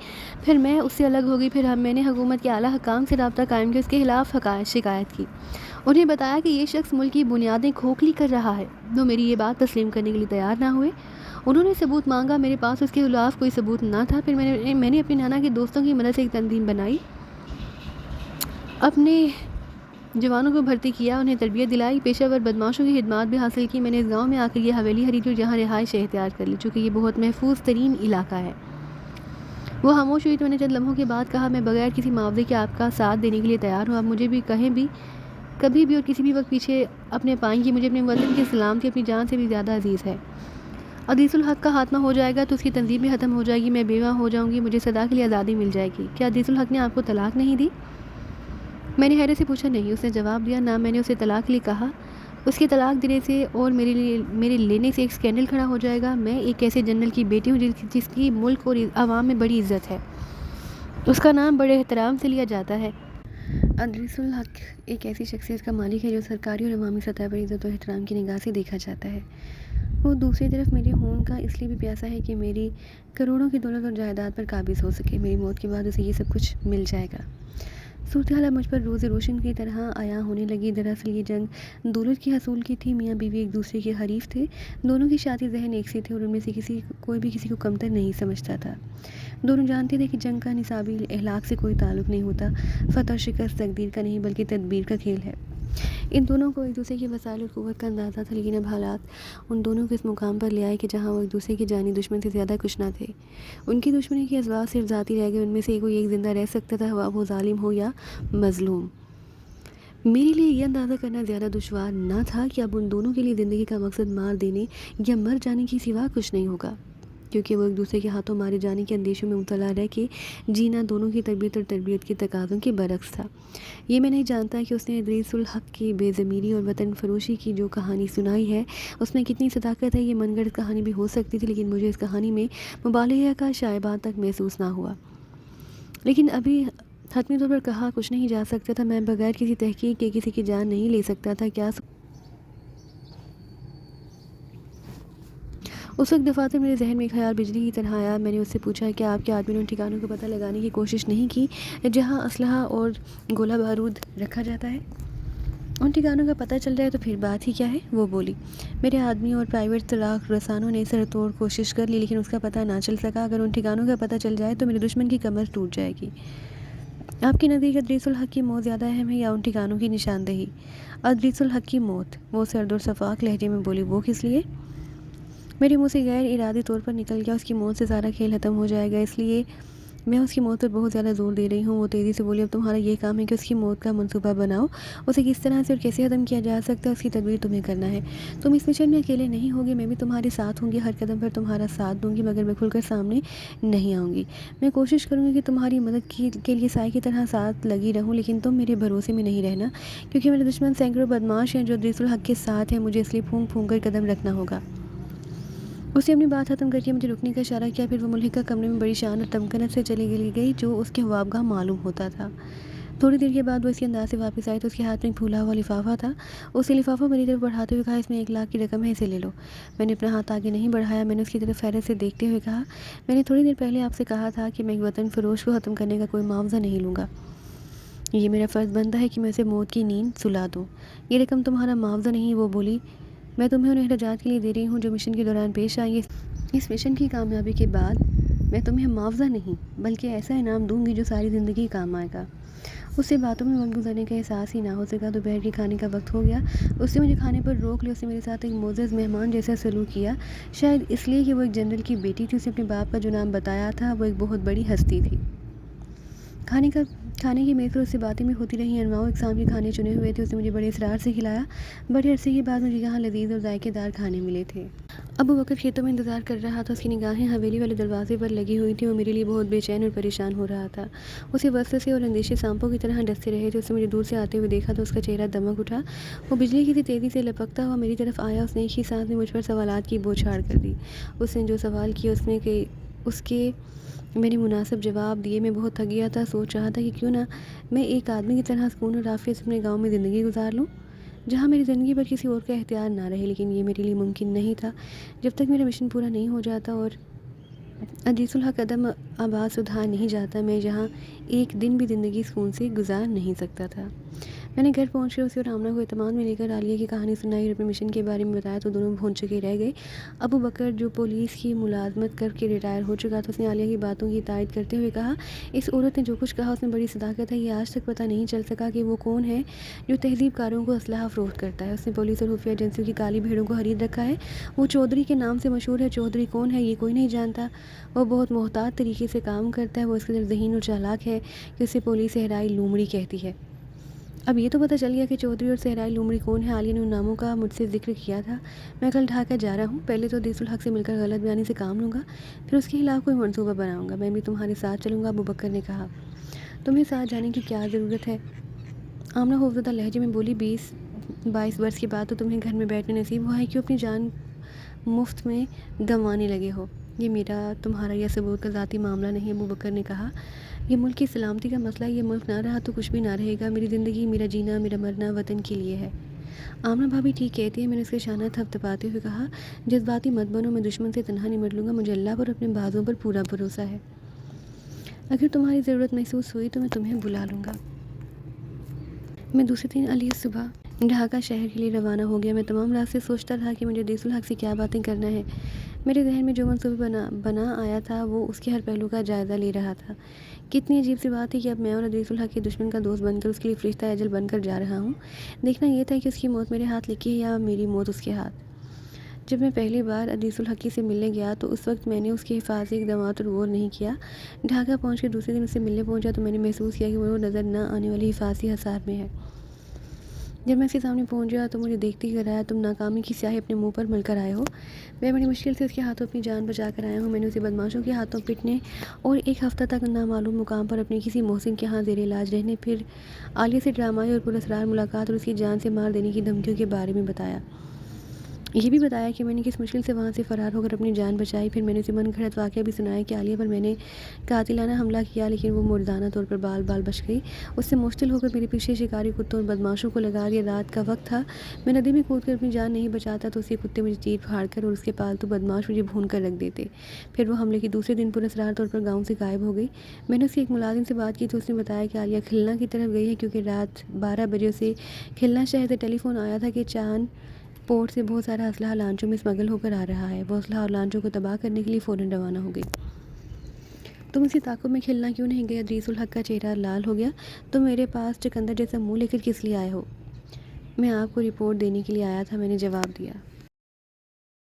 [SPEAKER 1] پھر میں اس سے الگ ہو گئی۔ پھر میں نے حکومت کے اعلیٰ حکام سے رابطہ قائم کیا، اس کے خلاف شکایت کی۔ انہیں بتایا کہ یہ شخص ملک کی بنیادیں کھوکھلی کر رہا ہے۔ وہ میری یہ بات تسلیم کرنے کے لیے تیار نہ ہوئے۔ انہوں نے ثبوت مانگا، میرے پاس اس کے خلاف کوئی ثبوت نہ تھا۔ پھر میں نے اپنے نانا کے دوستوں کی مدد سے ایک تنظیم بنائی، اپنے جوانوں کو بھرتی کیا، انہیں تربیت دلائی، پیشہ ور بدماشوں کی خدمات بھی حاصل کی۔ میں نے اس گاؤں میں آ کر یہ حویلی خریدی اور جہاں رہائش اختیار کر لی، چونکہ یہ بہت محفوظ ترین علاقہ ہے۔ وہ خاموش ہوئی تو میں نے چند لمحوں کے بعد کہا، میں بغیر کسی معاوضے کے آپ کا ساتھ دینے کے لیے تیار ہوں۔ آپ مجھے بھی کہیں بھی، کبھی بھی اور کسی بھی وقت پیچھے اپنے پائیں گی۔ مجھے اپنے وطن کی سلامتی اپنی جان سے بھی زیادہ عزیز ہے۔ عزیز الحق کا خاتمہ ہو جائے گا تو اس کی تنظیم بھی ختم ہو جائے گی، میں بیوہ ہو جاؤں گی، مجھے صدا کے لیے آزادی مل جائے گی۔ کیا عزیز الحق نے آپ کو طلاق نہیں دی؟ میں نے حیرت سے پوچھا نہیں، اس نے جواب دیا، نہ میں نے اسے طلاق کے لیے کہا۔ اس کی طلاق دینے سے اور میرے لینے سے ایک سکینڈل کھڑا ہو جائے گا۔ میں ایک ایسے جنرل کی بیٹی ہوں جس کی ملک اور عوام میں بڑی عزت ہے، اس کا نام بڑے احترام سے لیا جاتا ہے۔ عزیز الحق ایک ایسی شخصیت کا مالک ہے جو سرکاری اور عوامی سطح پر عزت و احترام کی نگاہ سے دیکھا جاتا ہے۔ وہ دوسری طرف میرے خون کا اس لیے بھی پیاسا ہے کہ میری کروڑوں کی دولت اور جائیداد پر قابض ہو سکے۔ میری موت کے بعد اسے یہ سب کچھ مل جائے گا۔ صورتحال مجھ پر روز روشن کی طرح عیاں ہونے لگی۔ دراصل یہ جنگ دولت کی حصول کی تھی۔ میاں بیوی ایک دوسرے کے حریف تھے، دونوں کی شاطر ذہن ایک سے تھے اور ان میں سے کوئی بھی کسی کو کمتر نہیں سمجھتا تھا۔ دونوں جانتے تھے کہ جنگ کا نصابی اخلاق سے کوئی تعلق نہیں ہوتا، فتح اور شکست تقدیر کا نہیں بلکہ تدبیر کا کھیل ہے۔ ان دونوں کو ایک دوسرے کی وسائل اور قوت کا اندازہ تھا، لیکن اب حالات ان دونوں کو اس مقام پر لے آئے کہ جہاں وہ ایک دوسرے کے جانی دشمن سے زیادہ کچھ نہ تھے۔ ان کی دشمنی کے اسباب صرف ذاتی رہ گئے، ان میں سے کوئی ایک زندہ رہ سکتا تھا، وہ ظالم ہو یا مظلوم۔ میرے لیے یہ اندازہ کرنا زیادہ دشوار نہ تھا کہ اب ان دونوں کے لیے زندگی کا مقصد مار دینے یا مر جانے کے سوا کچھ نہیں ہوگا، کیونکہ وہ ایک دوسرے کے ہاتھوں مارے جانے کے اندیشوں میں مبتلا رہ کے جینا دونوں کی تربیت اور تربیت کے تقاضوں کے برعکس تھا۔ یہ میں نہیں جانتا کہ اس نے عزیز الحق کی بے ضمیری اور وطن فروشی کی جو کہانی سنائی ہے اس میں کتنی صداقت ہے۔ یہ من گھڑت کہانی بھی ہو سکتی تھی، لیکن مجھے اس کہانی میں مبالغہ کا شائبہ تک محسوس نہ ہوا۔ لیکن ابھی حتمی طور پر کہا کچھ نہیں جا سکتا تھا، میں بغیر کسی تحقیق کے کسی کی جان نہیں لے سکتا تھا۔ اس وقت دفاتر میرے ذہن میں ایک خیال بجلی کی طرح آیا۔ میں نے اس سے پوچھا کہ آپ کے آدمی نے ان ٹھکانوں کا پتہ لگانے کی کوشش نہیں کی جہاں اسلحہ اور گولہ بارود رکھا جاتا ہے؟ ان ٹھکانوں کا پتہ چل جائے تو پھر بات ہی کیا ہے، وہ بولی۔ میرے آدمی اور پرائیویٹ طلاق رسانوں نے سر توڑ کوشش کر لی، لیکن اس کا پتہ نہ چل سکا۔ اگر ان ٹھکانوں کا پتہ چل جائے تو میرے دشمن کی کمر ٹوٹ جائے گی۔ آپ کے نزدیک عزیز الحق کی موت زیادہ اہم ہے یا ان ٹھکانوں کی نشاندہی؟ عزیز الحق کی موت، وہ سرد اور شفاف لہجے میں بولی۔ وہ کس لیے؟ میرے منہ سے غیر ارادی طور پر نکل گیا، اس کی موت سے سارا کھیل ختم ہو جائے گا، اس لیے میں اس کی موت پر بہت زیادہ زور دے رہی ہوں۔ وہ تیزی سے بولی، اب تمہارا یہ کام ہے کہ اس کی موت کا منصوبہ بناؤ، اسے کس طرح سے اور کیسے ختم کیا جا سکتا ہے، اس کی تدبیر تمہیں کرنا ہے۔ تم اس مشن میں اکیلے نہیں ہوگے، میں بھی تمہارے ساتھ ہوں گی، ہر قدم پر تمہارا ساتھ دوں گی، مگر میں کھل کر سامنے نہیں آؤں گی۔ میں کوشش کروں گی کہ تمہاری مدد کے لیے سائے کی طرح ساتھ لگی رہوں، لیکن تم میرے بھروسے میں نہیں رہنا، کیونکہ میرے دشمن سینکڑوں بدماش ہیں جو عزیز الحق کے ساتھ ہیں، مجھے اس لیے پھونک پھونک کر قدم رکھنا ہوگا۔ اس نے اپنی بات ختم کر کے مجھے رکنے کا اشارہ کیا، پھر وہ ملحقہ کمرے میں بڑی شان اور تمکنت سے چلی گئی جو اس کے خوابگاہ معلوم ہوتا تھا۔ تھوڑی دیر کے بعد وہ اسی انداز سے واپس آئی تو اس کے ہاتھ میں ایک پھولا ہوا لفافہ تھا۔ اس نے لفافہ میری طرف بڑھاتے ہوئے کہا، اس میں 1,00,000 کی رقم ہے، اسے لے لو۔ میں نے اپنا ہاتھ آگے نہیں بڑھایا، میں نے اس کی طرف حیرت سے دیکھتے ہوئے کہا، میں نے تھوڑی دیر پہلے آپ سے کہا تھا کہ میں ایک وطن فروش کو ختم کرنے کا کوئی معاوضہ نہیں لوں گا۔ یہ میرا فرض بنتا ہے کہ میں اسے موت کی نیند سلا دوں۔ یہ رقم تمہارا معاوضہ نہیں، وہ بولی، میں تمہیں ان اخراجات کے لیے دے رہی ہوں جو مشن کے دوران پیش آئیں گے۔ اس مشن کی کامیابی کے بعد میں تمہیں معاوضہ نہیں بلکہ ایسا انعام دوں گی جو ساری زندگی کام آئے گا۔ اس سے باتوں میں وقت گزرنے کا احساس ہی نہ ہو سکا۔ دوپہر کے کھانے کا وقت ہو گیا، اس نے مجھے کھانے پر روک لیا۔ اس نے میرے ساتھ ایک معزز مہمان جیسا سلوک کیا، شاید اس لیے کہ وہ ایک جنرل کی بیٹی تھی۔ اس نے اپنے باپ کا جو نام بتایا تھا وہ ایک بہت بڑی ہستی تھی۔ کھانے کی میز پر اس سے باتیں بھی ہوتی رہیں، انواع اقسام کے کھانے چنے ہوئے تھے۔ اس نے مجھے بڑے اصرار سے کھلایا۔ بڑے عرصے کے بعد مجھے یہاں لذیذ اور ذائقے دار کھانے ملے تھے۔ ابو بکر کھیتوں میں انتظار کر رہا تھا، اس کی نگاہیں حویلی والے دروازے پر لگی ہوئی تھیں۔ وہ میرے لیے بہت بے چین اور پریشان ہو رہا تھا، اسے وسوسے اور اندیشے سانپوں کی طرح ڈستے رہے تھے۔ اس نے مجھے دور سے آتے ہوئے دیکھا تو اس کا چہرہ دمک اٹھا، وہ بجلی کی سی تیزی سے لپکتا ہوا میری طرف آیا۔ اس نے ایک ہی سانس میں مجھ پر سوالات کی بوچھاڑ کر دی۔ اس نے جو سوال کیے اس کے میں نے مناسب جواب دیے۔ میں بہت تھک گیا تھا، سوچ رہا تھا کہ کیوں نہ میں ایک آدمی کی طرح سکون اور عافیت سے اپنے گاؤں میں زندگی گزار لوں جہاں میری زندگی پر کسی اور کا اختیار نہ رہے، لیکن یہ میرے لیے ممکن نہیں تھا جب تک میرا مشن پورا نہیں ہو جاتا اور عزیز الحق قدم آباد سدھار نہیں جاتا۔ میں یہاں ایک دن بھی زندگی سکون سے گزار نہیں سکتا تھا۔ میں نے گھر پہنچ کر اسے اور آمنہ کو اعتماد میں لے کر عالیہ کی کہانی سنائی اور اپنے مشن کے بارے میں بتایا تو دونوں بھون چکے رہ گئے۔ ابو بکر جو پولیس کی ملازمت کر کے ریٹائر ہو چکا تھا، اس نے عالیہ کی باتوں کی تائید کرتے ہوئے کہا، اس عورت نے جو کچھ کہا اس میں بڑی صداقت ہے۔ یہ آج تک پتہ نہیں چل سکا کہ وہ کون ہے جو تہذیب کاروں کو اسلحہ فروخت کرتا ہے۔ اس نے پولیس اور خفیہ ایجنسیوں کی کالی بھیڑوں کو خرید رکھا ہے۔ وہ چودھری کے نام سے مشہور ہے۔ چودھری کون ہے یہ کوئی نہیں جانتا۔ وہ بہت محتاط طریقے سے کام کرتا ہے۔ وہ اس قدر ذہین اور چالاک ہے کہ اسے پولیس صحرائی لومڑی کہتی ہے۔ اب یہ تو پتہ چل گیا کہ چودھری اور صحرائی لومڑی کون ہے۔ عالیہ نے ان ناموں کا مجھ سے ذکر کیا تھا۔ میں کل ڈھاکہ جا رہا ہوں، پہلے تو عدیث الحق سے مل کر غلط بیانی سے کام لوں گا، پھر اس کے خلاف کوئی منصوبہ بناؤں گا۔ میں بھی تمہارے ساتھ چلوں گا، ابوبکر نے کہا۔ تمہیں ساتھ جانے کی کیا ضرورت ہے؟ آمنہ خوفزدہ لہجے میں بولی۔ 22 برس کے بعد تو تمہیں گھر میں بیٹھنے نصیب ہوا ہے، کیوں اپنی جان مفت میں گنوانے لگے ہو؟ یہ میرا تمہارا یا ثبوت کا ذاتی معاملہ نہیں، ابوبکر نے کہا۔ یہ ملک کی سلامتی کا مسئلہ ہے۔ یہ ملک نہ رہا تو کچھ بھی نہ رہے گا۔ میری زندگی، میرا جینا، میرا مرنا وطن کے لیے ہے۔ آمنہ بھابھی ٹھیک کہتی ہے، میں نے اس کا شانہ تھپتھپاتے ہوئے کہا۔ جذباتی مت بنو، میں دشمن سے تنہا نمٹ لوں گا، مجھے اللہ پر اپنے بازوں پر پورا بھروسہ ہے۔ اگر تمہاری ضرورت محسوس ہوئی تو میں تمہیں بلا لوں گا۔ میں دوسرے دن علیہ صبح ڈھاکہ شہر کے لیے روانہ ہو گیا۔ میں تمام راستے سوچتا تھا کہ مجھے عدیث الحق سے کیا باتیں کرنا ہے۔ میرے ذہن میں جو منصوبہ بنا آیا تھا وہ اس کے ہر پہلو کا جائزہ لے رہا تھا۔ کتنی عجیب سی بات ہے کہ اب میں اور عدیث الحق کے دشمن کا دوست بن کر اس کے لیے فرشتہ اجل بن کر جا رہا ہوں۔ دیکھنا یہ تھا کہ اس کی موت میرے ہاتھ لکھی ہے یا میری موت اس کے ہاتھ۔ جب میں پہلی بار عدیث الحق سے ملنے گیا تو اس وقت میں نے اس کے حفاظتی اقدامات پر غور نہیں کیا۔ ڈھاکہ پہنچ کے دوسرے دن اس سے ملنے پہنچا تو میں نے محسوس کیا کہ وہ نظر نہ آنے والی حفاظتی حصار میں ہے۔ جب میں اس کے سامنے پہنچا تو مجھے دیکھتے ہی کہا، تم ناکامی کی سیاہی اپنے منہ پر مل کر آئے ہو۔ میں بڑی مشکل سے اس کے ہاتھوں اپنی جان بچا کر آیا ہوں۔ میں نے اسے بدماشوں کے ہاتھوں پٹنے اور ایک ہفتہ تک نامعلوم مقام پر اپنے کسی محسن کے ہاں زیر علاج رہنے، پھر عالیہ سے ڈرامائی اور پراسرار ملاقات اور اس کی جان سے مار دینے کی دھمکیوں کے بارے میں بتایا۔ یہ بھی بتایا کہ میں نے کس مشکل سے وہاں سے فرار ہو کر اپنی جان بچائی۔ پھر میں نے اسے من گھڑت واقعہ بھی سنایا کہ عالیہ پر میں نے قاتلانہ حملہ کیا لیکن وہ مردانہ طور پر بال بال بچ گئی۔ اس سے مشتل ہو کر میرے پیچھے شکاری کتوں اور بدماشوں کو لگا دیا۔ رات کا وقت تھا، میں ندی میں کود کر اپنی جان نہیں بچاتا تو اس کے کتے مجھے چیر پھاڑ کر اور اس کے پالتو بدماش مجھے بھون کر رکھ دیتے۔ پھر وہ حملے کے دوسرے دن پراسرار طور پر گاؤں سے غائب ہو گئی۔ میں نے اس کے ایک ملازم سے بات کی تو اس نے بتایا کہ عالیہ کھلنا کی طرف گئی ہے، کیونکہ رات 12 بجے اسے کھلنا شہر سے ٹیلی فون آیا تھا کہ چاند پورٹ سے بہت سارا اسلحہ لانچوں میں اسمگل ہو کر آ رہا ہے۔ وہ اسلحہ اور لانچوں کو تباہ کرنے کے لیے فوراً روانہ ہو گئی۔ تم اسی تعاقب میں کھلنا کیوں نہیں گئے؟ عدیث الحق کا چہرہ لال ہو گیا۔ تم میرے پاس چقندر جیسا منہ لے کر کس لیے آئے ہو؟ میں آپ کو رپورٹ دینے کے لیے آیا تھا، میں نے جواب دیا۔